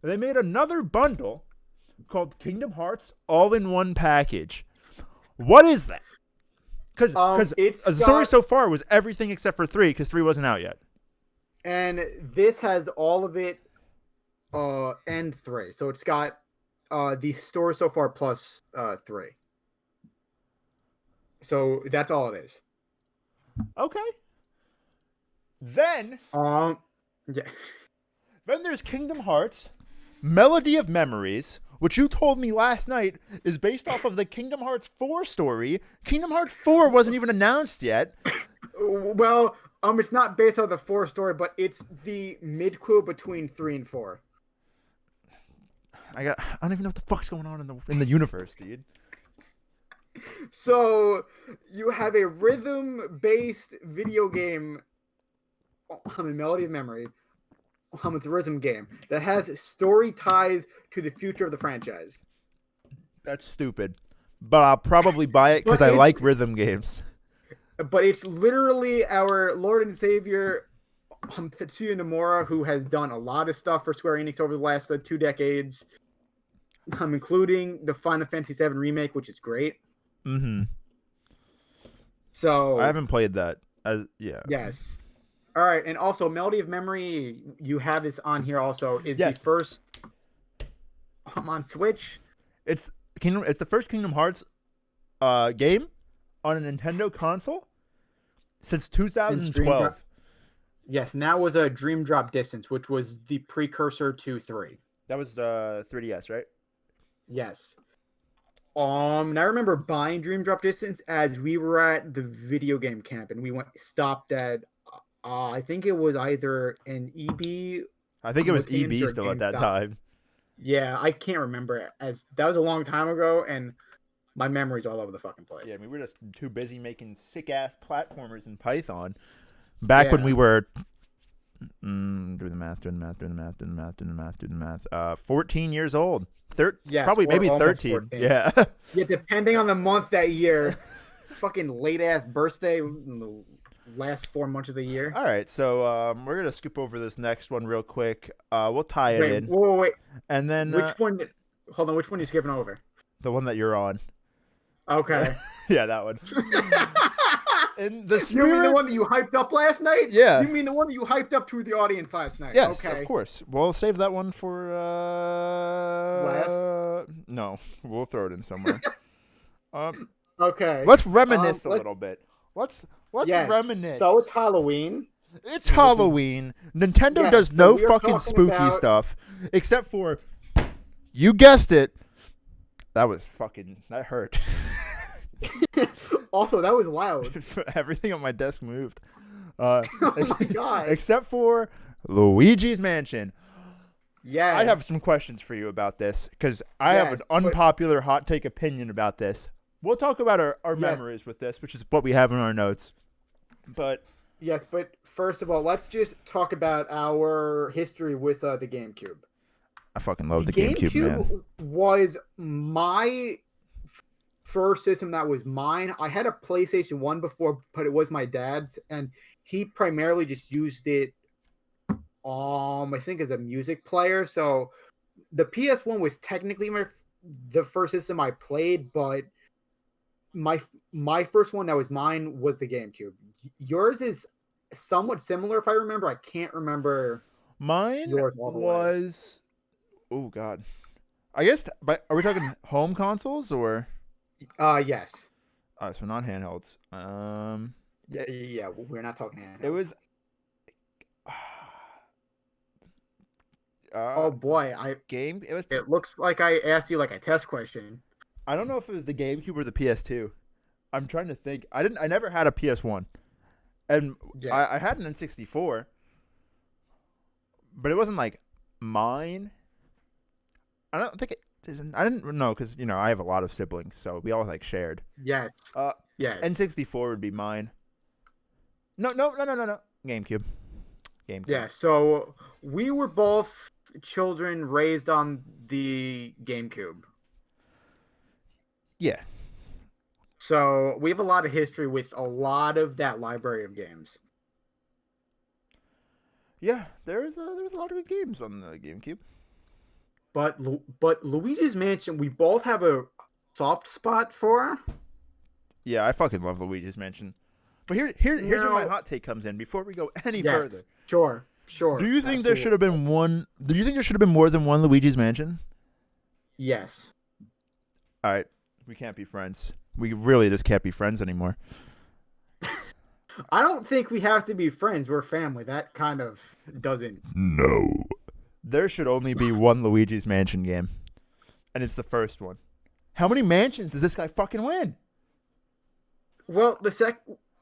they made another bundle called Kingdom Hearts All-in-One Package. What is that? Because the story so far was everything except for 3, because 3 wasn't out yet. And this has all of it and 3. So it's got the story so far plus 3. So that's all it is. Okay. Then yeah. Then there's Kingdom Hearts Melody of Memories, which you told me last night is based off of the Kingdom Hearts 4 story. Kingdom Hearts 4 wasn't even announced yet. Well, it's not based on the 4 story, but it's the mid-clue between 3 and 4. I don't even know what the fuck's going on in the universe, dude. So you have a rhythm-based video game, Melody of Memory. It's a rhythm game that has story ties to the future of the franchise. That's stupid. But I'll probably buy it because I like rhythm games. But it's literally our Lord and Savior, Tetsuya Nomura, who has done a lot of stuff for Square Enix over the last 2 decades, including the Final Fantasy VII Remake, which is great. Mm-hmm. So I haven't played that. Yeah. Yes. All right, and also Melody of Memory, you have this on here also, is the first on Switch. It's the first Kingdom Hearts game on a Nintendo console since 2012. Yes, and that was a Dream Drop Distance, which was the precursor to 3. That was 3DS, right? Yes. And I remember buying Dream Drop Distance as we were at the video game camp, and we stopped at I think it was either an EB. I think it was EB still at that time. Yeah, I can't remember, as that was a long time ago, and my memory's all over the fucking place. Yeah, we were just too busy making sick-ass platformers in Python back when we were... doing the math. 14 years old. Probably maybe 13. Yeah. Yeah, depending on the month that year. Fucking late-ass birthday in the last 4 months of the year. All right, so we're going to scoop over this next one real quick. We'll tie it in. Wait. And then... Which one are you skipping over? The one that you're on. Okay. Yeah, that one. In the spirit... You mean the one that you hyped up last night? Yeah. You mean the one that you hyped up to the audience last night? Yes, okay. Of course. We'll save that one for... last? No, we'll throw it in somewhere. Okay. Let's reminisce a little bit. Let's reminisce. So it's Halloween. It's Halloween. Nintendo does no fucking spooky stuff. Except for... You guessed it. That hurt. Also, that was loud. Everything on my desk moved. Oh my god. Except for Luigi's Mansion. Yes. I have some questions for you about this, because I have an unpopular hot take opinion about this. We'll talk about our memories with this, which is what we have in our notes. But yes, but first of all, let's just talk about our history with the GameCube. I fucking love the GameCube, man. Was my first system that was mine. I had a PlayStation 1 before, but it was my dad's, and he primarily just used it I think as a music player. So the PS1 was technically the first system I played, but my first one that was mine was the GameCube. Yours is somewhat similar, if I remember. I can't remember. Mine was... Oh, God. I guess... But are we talking home consoles, or... Yes. So not handhelds. Yeah, we're not talking handhelds. It was... oh, boy. It looks like I asked you like a test question. I don't know if it was the GameCube or the PS2. I'm trying to think. I never had a PS1. And I had an N64. But it wasn't like mine. I don't think I didn't know, because I have a lot of siblings, so we all like shared. Yes. Yes. N64 would be mine. No. GameCube. Yeah. So we were both children raised on the GameCube. Yeah. So we have a lot of history with a lot of that library of games. Yeah, there's a lot of good games on the GameCube. But Luigi's Mansion, we both have a soft spot for. Yeah, I fucking love Luigi's Mansion. But here's where my hot take comes in before we go any further. Sure. Do you think there should have been one? Do you think there should have been more than one Luigi's Mansion? Yes. All right, we can't be friends. We really just can't be friends anymore. I don't think we have to be friends. We're family. That kind of doesn't. No. There should only be one Luigi's Mansion game, and it's the first one. How many mansions does this guy fucking win? Well,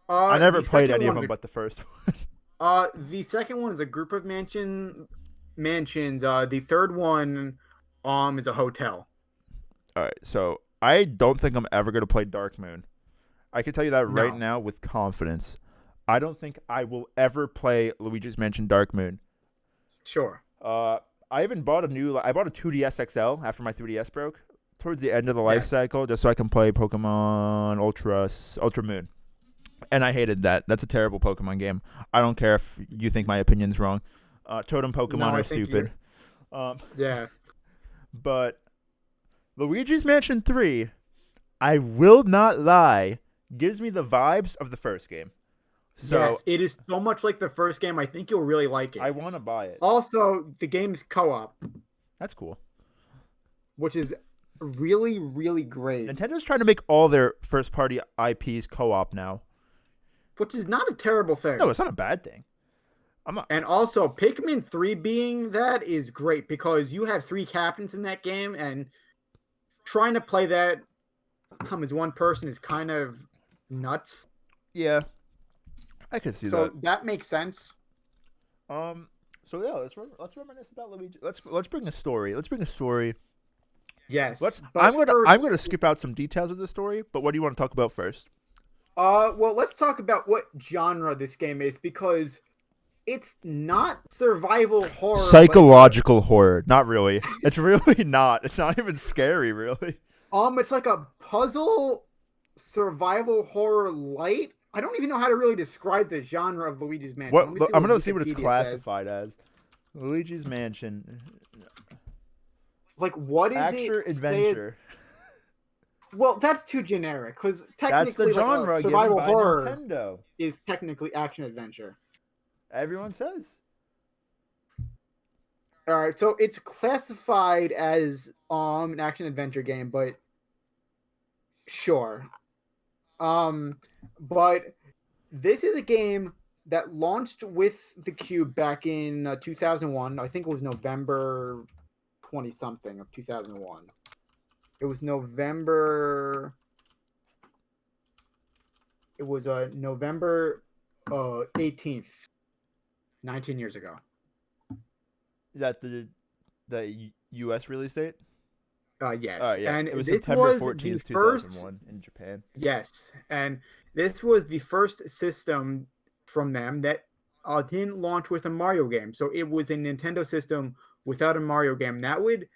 I never played any of them, but the first one. The second one is a group of mansions. The third one, is a hotel. All right, so I don't think I'm ever gonna play Dark Moon. I can tell you that right No, now with confidence. I don't think I will ever play Luigi's Mansion Dark Moon. sure. Uh, I even bought I bought a 2DS XL after my 3DS broke towards the end of the life Yes. cycle, just so I can play Pokemon Ultra Moon. And I hated that. That's a terrible Pokemon game. I don't care if you think my opinion's wrong. Totem Pokemon No, I are think stupid. yeah. But Luigi's Mansion 3, I will not lie, gives me the vibes of the first game. So Yes, it is so much like the first game. I think you'll really like it. I want to buy it. Also, the game's co-op, That's cool. which is really, really great. Nintendo's trying to make all their first-party IPs co-op now. Which is not a terrible thing. No, it's not a bad thing. I'm not. And also, Pikmin 3 being that is great because you have 3 captains in that game, and trying to play that as one person is kind of nuts. Yeah, I can see So that. that makes sense. So yeah, let's reminisce about Luigi. Let's bring a story. Let's bring a story. Yes. Let's. But I'm gonna skip out some details of the story. But what do you want to talk about first? Well, let's talk about what genre this game is because it's not survival horror. Psychological horror. Not really. It's really not. It's not even scary, really. It's like a puzzle survival horror light. I don't even know how to really describe the genre of Luigi's Mansion. What? Let me I'm gonna see what it's Wikipedia classified as. Luigi's Mansion. Like, what is Action it? adventure. Well, that's too generic because That's the technically, genre like, given survival by horror Nintendo. is technically action adventure. Everyone says. All right, so it's classified as an action adventure game, but sure. But this is a game that launched with the Cube back in 2001. I think it was November 20 something of 2001. It was November 18th, 19 years ago. Is that the U.S. release date? Yes. Yeah. And it was this September was 14th, the first 2001 in Japan. Yes, and this was the first system from them that didn't launch with a Mario game. So it was a Nintendo system without a Mario game. That would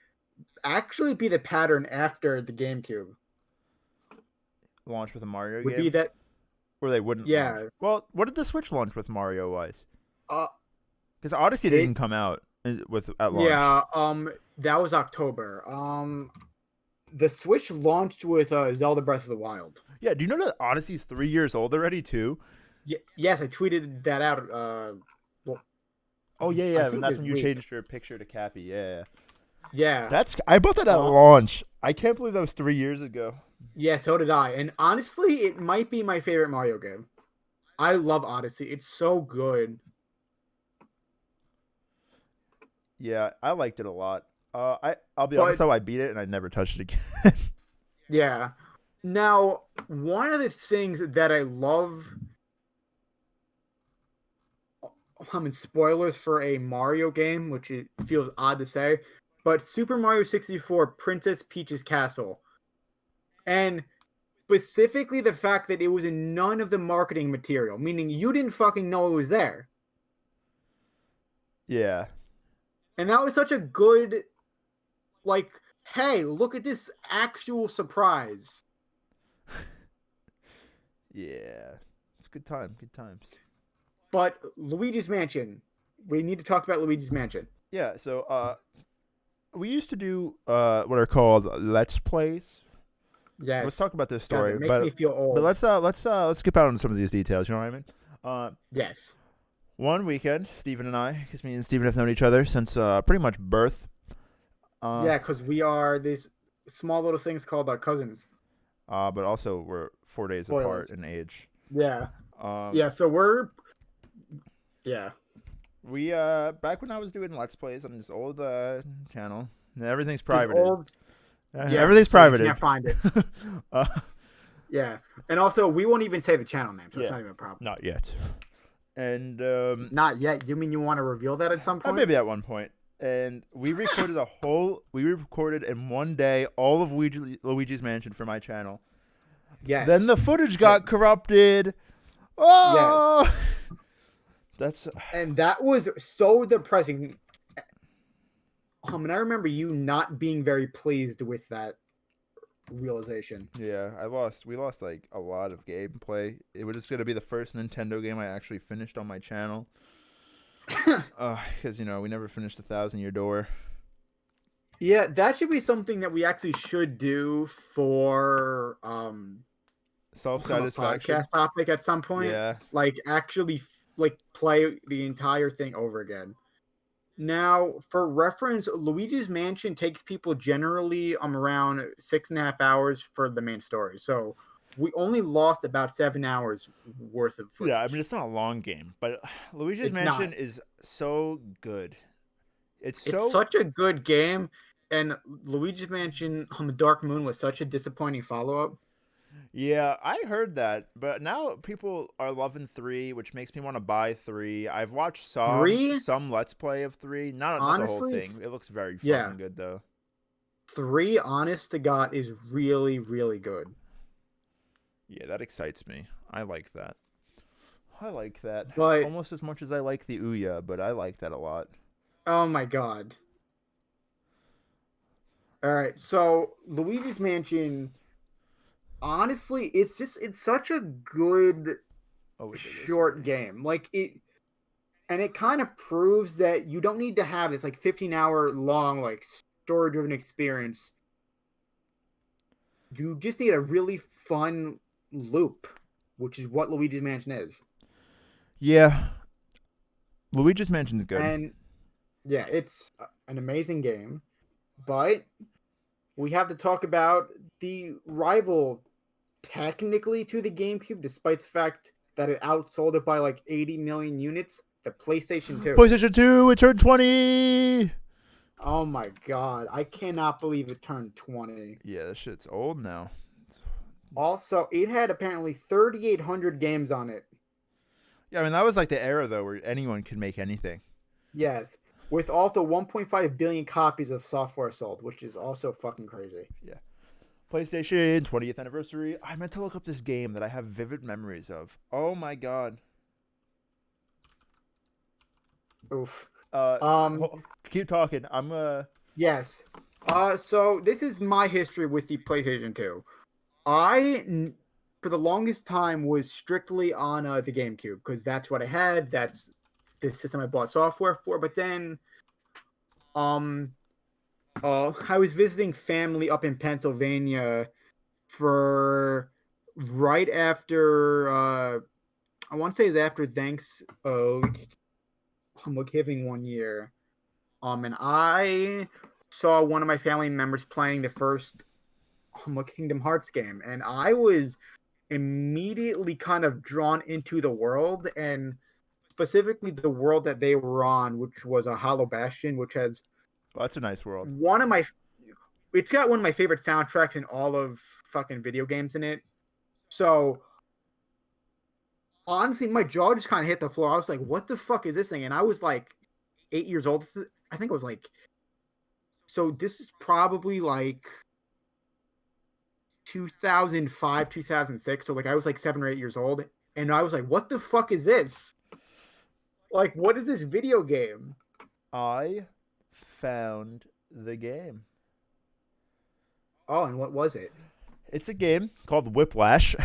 actually be the pattern after the GameCube. Launch with a Mario Would game? be that? Or they wouldn't Yeah. launch. Well, what did the Switch launch with Mario-wise? Uh, Because Odyssey didn't come out at launch. Yeah. That was October. The Switch launched with Zelda Breath of the Wild. Yeah. Do you know that Odyssey's 3 years old already too? Yes, I tweeted that out. Oh yeah. think And that's this when you week. changed your picture to Cappy. Yeah. Yeah. I bought that at launch. I can't believe that was 3 years ago. Yeah, so did I. And honestly, it might be my favorite Mario game. I love Odyssey. It's so good. Yeah, I liked it a lot. I'll be honest though, I beat it and I never touched it again. Yeah. Now, one of the things that I love, spoilers for a Mario game, which it feels odd to say, but Super Mario 64 Princess Peach's Castle. And specifically the fact that it was in none of the marketing material, meaning you didn't fucking know it was there. Yeah. And that was such a good, like, hey, look at this actual surprise. Yeah. It's good time. Good times. But Luigi's Mansion. We need to talk about Luigi's Mansion. Yeah, so we used to do what are called Let's Plays. Yes. Let's talk about this God, story. it makes me feel old. But let's skip out on some of these details, you know what I mean? Yes. One weekend, Steven and I, because me and Steven have known each other since pretty much birth. Yeah, because we are these small little things called cousins. But also we're 4 days apart in age. Yeah. Yeah, so we're... Yeah. We, back when I was doing Let's Plays on this old channel, everything's private. Everything's private. You can't find it. Yeah. And also, we won't even say the channel name, so it's not even a problem. Not yet. And Not yet. You mean you want to reveal that at some point? maybe at one point. and we recorded in one day all of Luigi's Mansion for my channel. Yes. Then the footage got corrupted. Yes. Oh, that's And that was so depressing. And I remember you not being very pleased with that realization. yeah. We lost like a lot of gameplay. It was just gonna be the first Nintendo game I actually finished on my channel. Because we never finished the 1,000-Year Door. Yeah, that should be something that we actually should do for Self-satisfaction. a podcast topic at some point. Yeah. Like actually like play the entire thing over again. Now, for reference, Luigi's Mansion takes people generally around 6.5 hours for the main story. So we only lost about 7 hours worth of footage. Yeah, I mean it's not a long game, but Luigi's Mansion is so good. It's such a good game, and Luigi's Mansion on the Dark Moon was such a disappointing follow-up. Yeah, I heard that, but now people are loving 3, which makes me want to buy 3. I've watched some Let's Play of 3, not the whole thing. It looks very fucking good though. 3, honest to God, is really, really good. Yeah, that excites me. I like that. But almost as much as I like the Ouya, but I like that a lot. Oh my God. All right, so Luigi's Mansion, honestly, it's such a good short game. Like it kind of proves that you don't need to have this like 15-hour long like story-driven experience. You just need a really fun loop, which is what Luigi's Mansion is. Yeah. Luigi's Mansion's good. And yeah, it's an amazing game, but we have to talk about the rival technically to the GameCube, despite the fact that it outsold it by like 80 million units, the PlayStation 2. PlayStation 2, it turned 20! Oh my God, I cannot believe it turned 20. Yeah, this shit's old now. Also, it had apparently 3,800 games on it. Yeah, I mean, that was like the era, though, where anyone could make anything. Yes, with also 1.5 billion copies of software sold, which is also fucking crazy. Yeah. PlayStation 20th anniversary. I meant to look up this game that I have vivid memories of. Oh my God. Oof. Keep talking. I'm Yes. So this is my history with the PlayStation 2. I, for the longest time, was strictly on the GameCube because that's what I had. That's the system I bought software for. But then, I was visiting family up in Pennsylvania for right after, I want to say it was after Thanksgiving one year. And I saw one of my family members playing the first Kingdom Hearts game, and I was immediately kind of drawn into the world, and specifically the world that they were on, which was a Hollow Bastion, which has that's a nice world. It's got one of my favorite soundtracks in all of fucking video games in it. So honestly, my jaw just kind of hit the floor. I was like, what the fuck is this thing? And I was like 8 years old. I think it was like, so this is probably like 2005, 2006. So like I was like 7 or 8 years old, and I was like, what the fuck is this? Like, what is this video game? I found the game. Oh, and what was it? It's a game called Whiplash.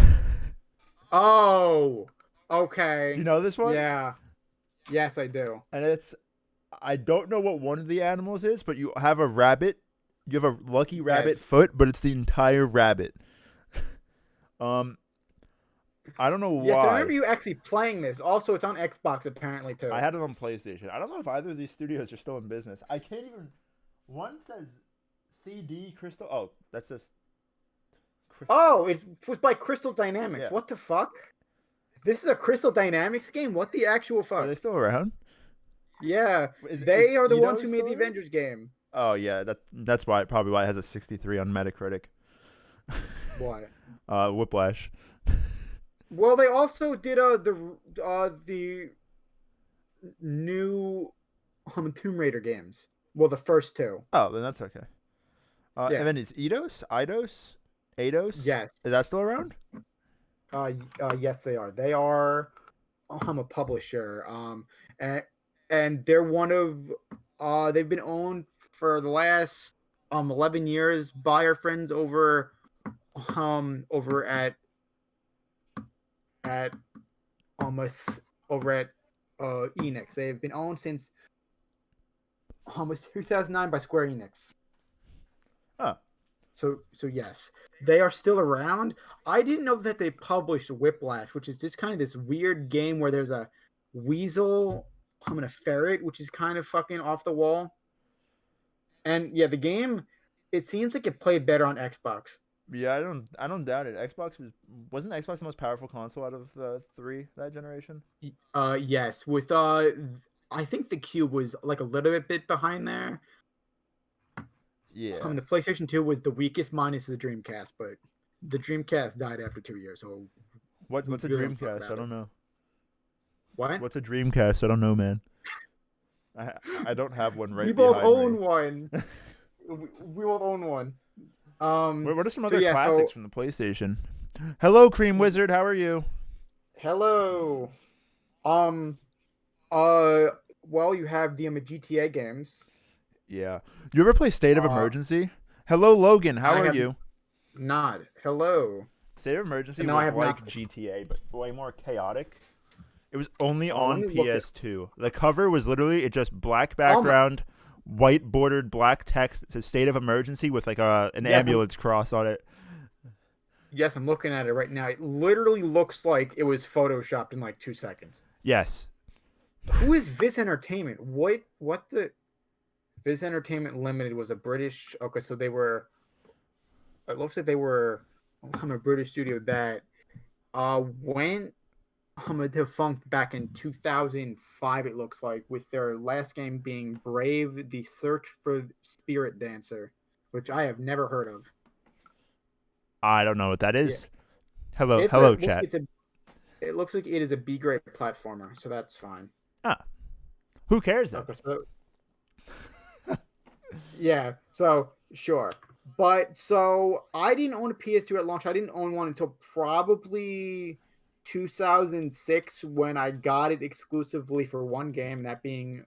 Oh, okay. Do you know this one? Yeah. Yes, I do. And I don't know what one of the animals is, but you have a rabbit. You have a lucky rabbit foot, but it's the entire rabbit. I don't know why. Yes, I remember you actually playing this. Also, it's on Xbox apparently too. I had it on PlayStation. I don't know if either of these studios are still in business. I can't even. One says CD Crystal. Oh, that's just. Oh, it was by Crystal Dynamics. Yeah. What the fuck? This is a Crystal Dynamics game? What the actual fuck? Are they still around? Yeah, they are the ones who made the Avengers game. Oh yeah, that's probably why it has a 63 on Metacritic. Why? Whiplash. Well, they also did the new Tomb Raider games, Well, the first two. Oh, then that's okay. Yeah. And then is Eidos? Yes. Is that still around? Yes, they are. They are. I'm a publisher. And they're one of. They've been owned for the last 11 years by our friends over at almost over at Enix. They've been owned since almost 2009 by Square Enix. Oh. So yes, they are still around. I didn't know that they published Whiplash, which is just kind of this weird game where there's a weasel and a ferret, which is kind of fucking off the wall. And yeah, the game, it seems like it played better on Xbox. Yeah, I don't doubt it. Wasn't Xbox the most powerful console out of the three that generation? Yes, with I think the Cube was like a little bit behind there. Yeah. The PlayStation 2 was the weakest minus the Dreamcast, but the Dreamcast died after 2 years. So What's a Dreamcast? I don't know. What? What's a Dreamcast? I don't know, man. I don't have one right. We both behind own me. one. we both own one. What are some other yeah, classics from the PlayStation? Hello, Cream Wizard. How are you? Hello. Well, you have the GTA games. Yeah. You ever play State of Emergency? Hello, Logan. How are you? Not. Hello. State of Emergency No, was like GTA, but way more chaotic. It was only on PS2. The cover was literally just black background, white bordered black text. It says State of Emergency with like an ambulance cross on it. Yes, I'm looking at it right now. It literally looks like it was photoshopped in like 2 seconds. Yes. Who is Viz Entertainment? What the Viz Entertainment Limited was a British. Okay, so they were. It looks like they were. I'm a British studio that went defunct back in 2005. It looks like, with their last game being Brave: The Search for Spirit Dancer, which I have never heard of. I don't know what that is. Yeah. Hello, chat. It looks like it is a B-grade platformer, so that's fine. Ah, who cares though? Okay, so yeah, so sure. But so I didn't own a PS2 at launch. I didn't own one until probably 2006 when I got it exclusively for one game, that being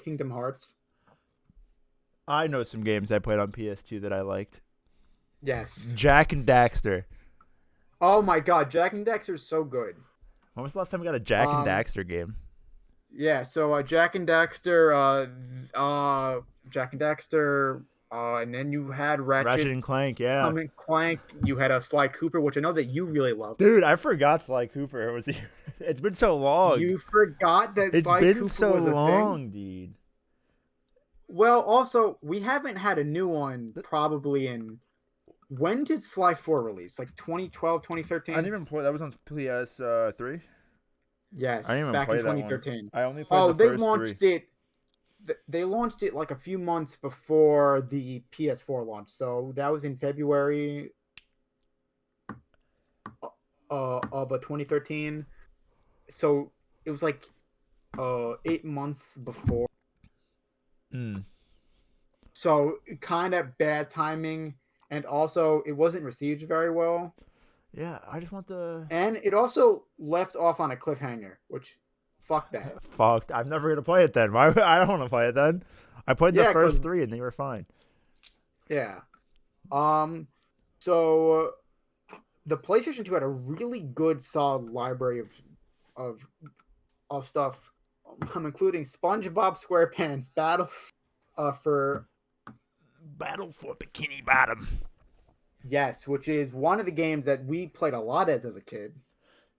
Kingdom Hearts. I know some games I played on PS2 that I liked. Yes. Jack and Daxter. Oh my god, Jack and Daxter is so good. When was the last time we got a Jack and Daxter game? Yeah, so Jack and Daxter, and then you had Ratchet and Clank, yeah. Clank. You had a Sly Cooper, which I know that you really love. Dude, I forgot Sly Cooper. It's been so long. You forgot that Sly Cooper was a thing? It's been so long, dude. Well, also, we haven't had a new one probably in... When did Sly 4 release? Like 2012, 2013? I didn't even play. That was on PS3? Yes, I didn't even back play in 2013. I only played the first launched three. They launched it like a few months before the PS4 launch. So that was in February of 2013. So it was like 8 months before. So kind of bad timing. And also, it wasn't received very well. Yeah, I just want the... And it also left off on a cliffhanger, which... Fuck that. Fucked. I'm never going to play it then. I don't want to play it then. I played the first three and they were fine. Yeah. So, the PlayStation 2 had a really good, solid library of stuff, including SpongeBob SquarePants Battle for Bikini Bottom. Yes, which is one of the games that we played a lot as a kid.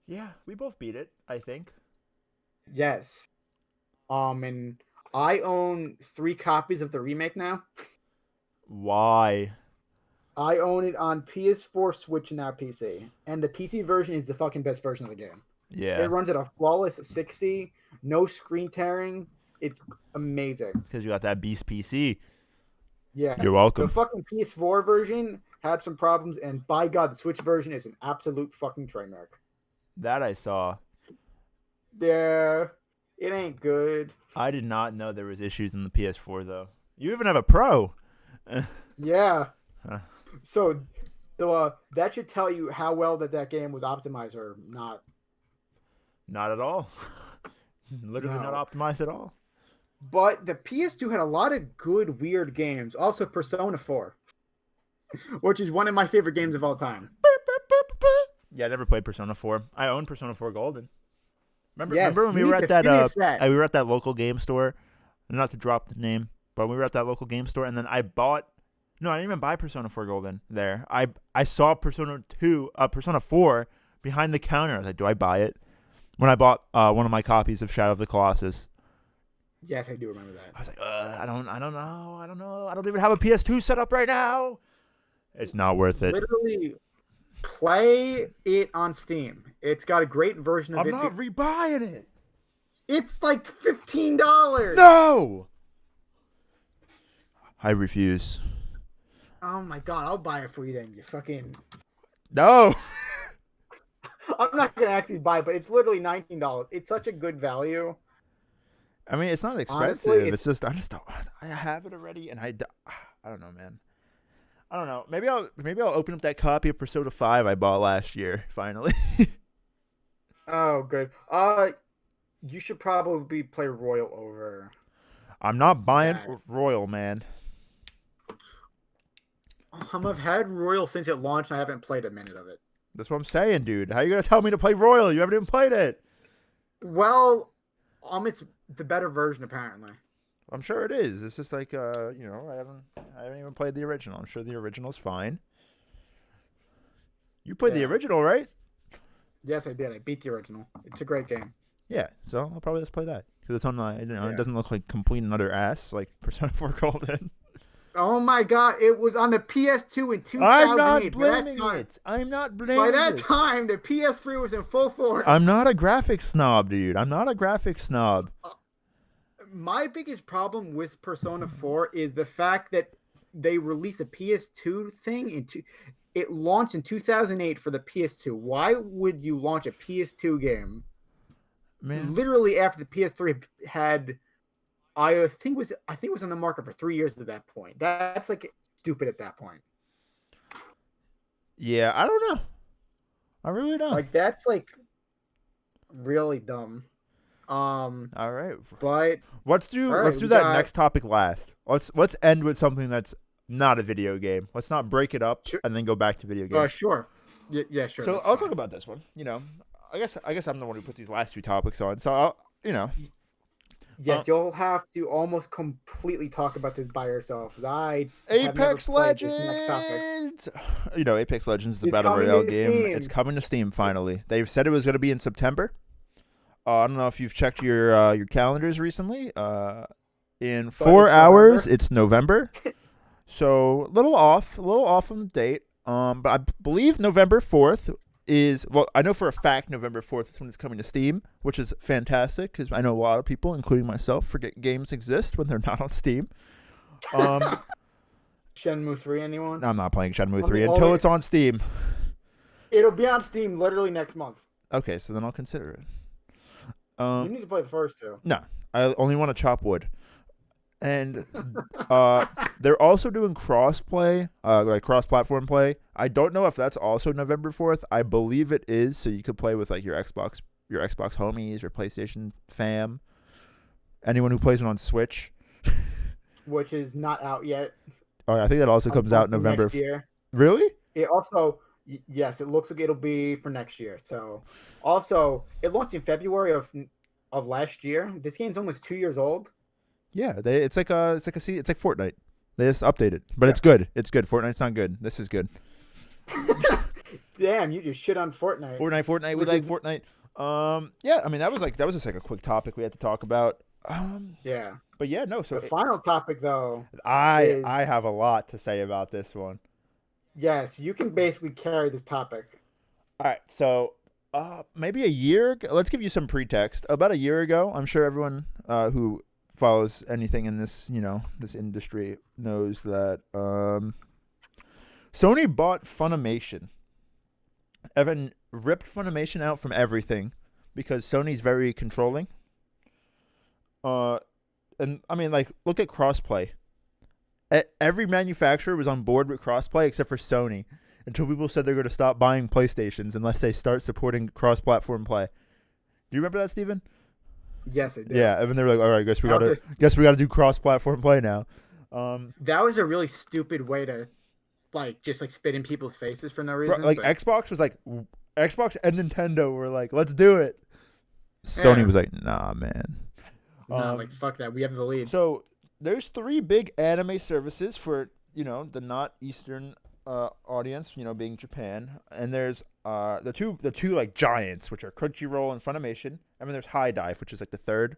Yeah, we both beat it, I think. Yes. And I own 3 copies of the remake now. Why? I own it on PS4, Switch, and now PC. And the PC version is the fucking best version of the game. Yeah. It runs at a flawless 60, no screen tearing. It's amazing. Because you got that beast PC. Yeah. You're welcome. The fucking PS4 version had some problems, and by God, the Switch version is an absolute fucking train wreck. That I saw. Yeah. It ain't good. I did not know there was issues in the PS4 though. You even have a Pro. Yeah. Huh. So that should tell you how well that game was optimized or not. Not at all. Literally No. not optimized at all. But the PS2 had a lot of good, weird games. Also, Persona 4, which is one of my favorite games of all time. Yeah, I never played Persona 4. I own Persona 4 Golden. Yes, Remember when you we were need at to that finish that. we were at that local game store? Not to drop the name, but we were at that local game store, and then I didn't even buy Persona 4 Golden there. I saw Persona 4 behind the counter. I was like, do I buy it? When I bought one of my copies of Shadow of the Colossus. Yes, I do remember that. I was like, I don't know. I don't even have a PS2 set up right now. It's not worth it. Literally, play it on Steam. It's got a great version of I'm it. not rebuying it. It's like $15. No! I refuse. Oh my god, I'll buy it for you then. You fucking. No! I'm not gonna actually buy it, but it's literally $19. It's such a good value. I mean, it's not expensive. Honestly, it's just, I just don't. I have it already, and I don't know, man. I don't know. Maybe I'll open up that copy of Persona 5 I bought last year. Finally. Oh, good. You should probably play Royal over. I'm not buying that. Royal, man. I've had Royal since it launched, and I haven't played a minute of it. That's what I'm saying, dude. How you gonna tell me to play Royal? You haven't even played it. Well, it's the better version apparently. I'm sure it is. It's just like I haven't even played the original. I'm sure the original's fine. You played the original, right? Yes, I did. I beat the original. It's a great game. Yeah, so I'll probably just play that because it's on the. It doesn't look like complete and utter ass like Persona 4 Golden. Oh my god, it was on the PS2 in 2008. I'm not blaming it. I'm not blaming it. By that time, the PS3 was in full force. I'm not a graphics snob, dude. I'm not a graphics snob. My biggest problem with Persona 4 is the fact that they released a PS2 thing it launched in 2008 for the PS2. Why would you launch a PS2 game? Man. Literally after the PS3 had, I think it was on the market for 3 years at that point. That's like stupid at that point. Yeah, I don't know. I really don't. Like that's like really dumb. All right, but let's do that next topic last. Let's end with something that's not a video game. Let's not break it up and then go back to video games. Sure. Yeah, sure. So I'll talk about this one. You know, I guess I'm the one who put these last two topics on. So I'll, Yes, you'll have to almost completely talk about this by yourself. Apex Legends. Apex Legends is a battle royale game. Steam. It's coming to Steam finally. They've said it was going to be in September. I don't know if you've checked your calendars recently. In 4 hours, it's November. So a little off on the date. But I believe November 4th is, well, I know for a fact November 4th is when it's coming to Steam, which is fantastic because I know a lot of people, including myself, forget games exist when they're not on Steam. Shenmue 3, anyone? I'm not playing Shenmue 3 until it's on Steam. It'll be on Steam literally next month. Okay, so then I'll consider it. You need to play the first two. No, I only want to chop wood. And they're also doing cross-play, like cross-platform play. I don't know if that's also November 4th. I believe it is, so you could play with like your Xbox homies, your PlayStation fam, anyone who plays it on Switch. Which is not out yet. Oh, I think that also comes out in November. Next year. Really? It also, yes, it looks like it'll be for next year. So, also, it launched in February of last year. This game's almost 2 years old. Yeah, it's like Fortnite. They just updated, but it's good. It's good. Fortnite's not good. This is good. Damn, you just shit on Fortnite. Fortnite. We like Fortnite. Yeah. I mean, that was just like a quick topic we had to talk about. Yeah. But yeah, no. So the final topic, though, I have a lot to say about this one. Yes, you can basically carry this topic. All right, so maybe a year ago, let's give you some pretext. About a year ago, I'm sure everyone who follows anything in this, this industry knows that Sony bought Funimation. Evan ripped Funimation out from everything because Sony's very controlling. And I mean, like, look at crossplay. Every manufacturer was on board with crossplay except for Sony, until people said they're going to stop buying PlayStations unless they start supporting cross-platform play. Do you remember that, Steven? Yes, I did. Yeah, and then they were like, "All right, guess we That gotta do cross-platform play now." that was a really stupid way to just spit in people's faces for no reason. Like but, Xbox and Nintendo were like, "Let's do it." Sony Yeah. was like, "Nah, man." no, fuck that. We have the lead. So there's 3 big anime services for the not Eastern audience, being Japan, and there's the two like giants, which are Crunchyroll and Funimation, and then there's High Dive, which is like the third.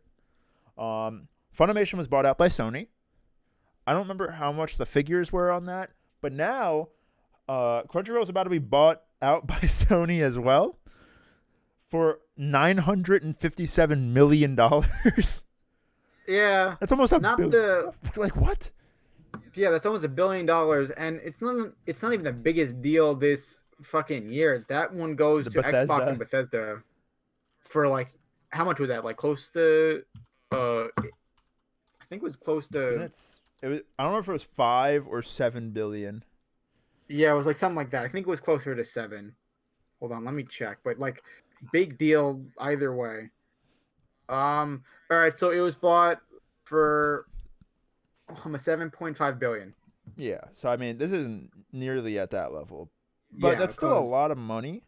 Funimation was bought out by Sony. I don't remember how much the figures were on that, but now Crunchyroll is about to be bought out by Sony as well for $957 million. Yeah. That's almost a Not billion. the Like what? Yeah, that's almost $1 billion, and it's not even the biggest deal this fucking year. That one goes to Bethesda. Xbox and Bethesda for how much was that? Close to I think it was close to It was. I don't know if it was 5 or 7 billion. yeah, it was something like that. I think it was closer to 7. Hold on, let me check. But big deal either way. All right, so it was bought for 7.5 billion. Yeah. So I mean, this isn't nearly at that level, but that's still a lot of money.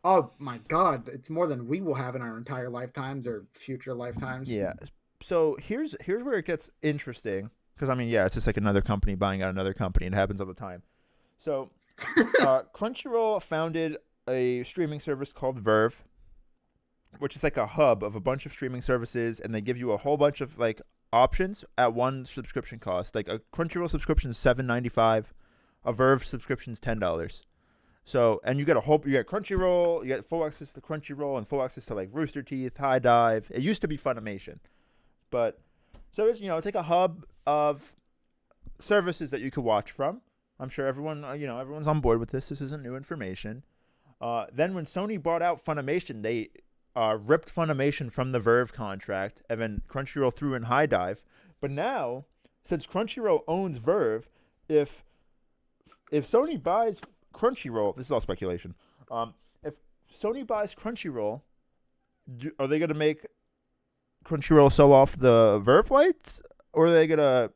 Oh my god, it's more than we will have in our entire lifetimes or future lifetimes. Yeah. So here's where it gets interesting, because I mean, yeah, it's just like another company buying out another company. It happens all the time. So Crunchyroll founded a streaming service called Verve, which is like a hub of a bunch of streaming services, and they give you a whole bunch of options at one subscription cost. Like a Crunchyroll subscription is $7.95, a Verve subscription is $10. So, and you get Crunchyroll, you get full access to Crunchyroll and full access to Rooster Teeth, High Dive. It used to be Funimation, but so it's it's like a hub of services that you could watch from. I'm sure everyone's on board with this. This isn't new information. Then when Sony bought out Funimation, they ripped Funimation from the Verve contract, and then Crunchyroll threw in High Dive. But now, since Crunchyroll owns Verve, if Sony buys Crunchyroll, this is all speculation. If Sony buys Crunchyroll, are they going to make Crunchyroll sell off the Verve lights, or are they going to,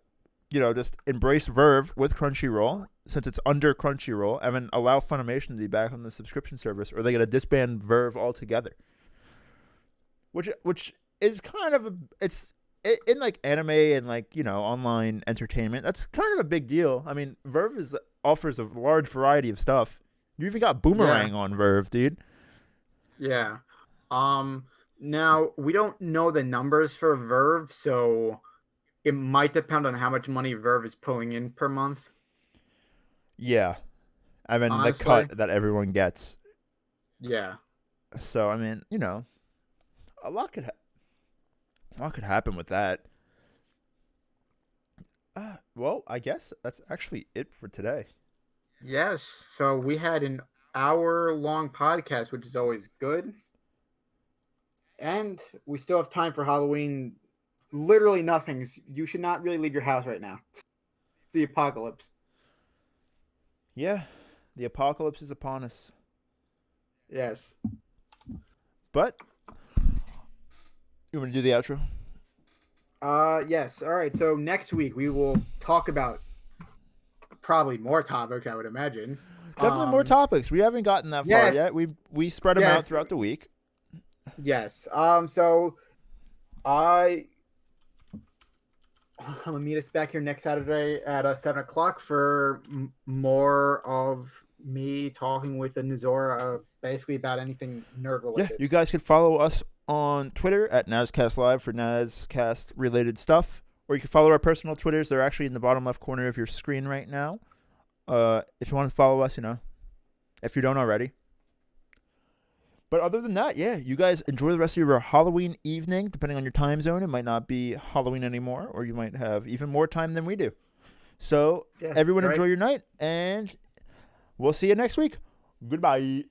just embrace Verve with Crunchyroll since it's under Crunchyroll, and then allow Funimation to be back on the subscription service, or are they going to disband Verve altogether? Which is kind of it's in anime and online entertainment. That's kind of a big deal. I mean, Verve offers a large variety of stuff. You even got Boomerang on Verve, dude. Yeah. Now we don't know the numbers for Verve, so it might depend on how much money Verve is pulling in per month. Yeah. I mean, honestly, the cut that everyone gets. Yeah. So I mean, a lot could happen with that. Well, I guess that's actually it for today. Yes. So we had an hour-long podcast, which is always good. And we still have time for Halloween. Literally nothing. You should not really leave your house right now. It's the apocalypse. Yeah, the apocalypse is upon us. Yes. But you want to do the outro? Yes. All right. So next week we will talk about probably more topics, I would imagine. Definitely more topics. We haven't gotten that far yet. We spread them out throughout the week. Yes. So I'm gonna meet us back here next Saturday at 7:00 for more of me talking with Nizora, basically about anything nerd related. Yeah, you guys can follow us on Twitter at NazCast Live for NazCast related stuff, or you can follow our personal Twitters. They're actually in the bottom left corner of your screen right now. If you want to follow us, if you don't already. But other than that, yeah, you guys enjoy the rest of your Halloween evening. Depending on your time zone, it might not be Halloween anymore, or you might have even more time than we do. So everyone enjoy your night, and we'll see you next week. Goodbye.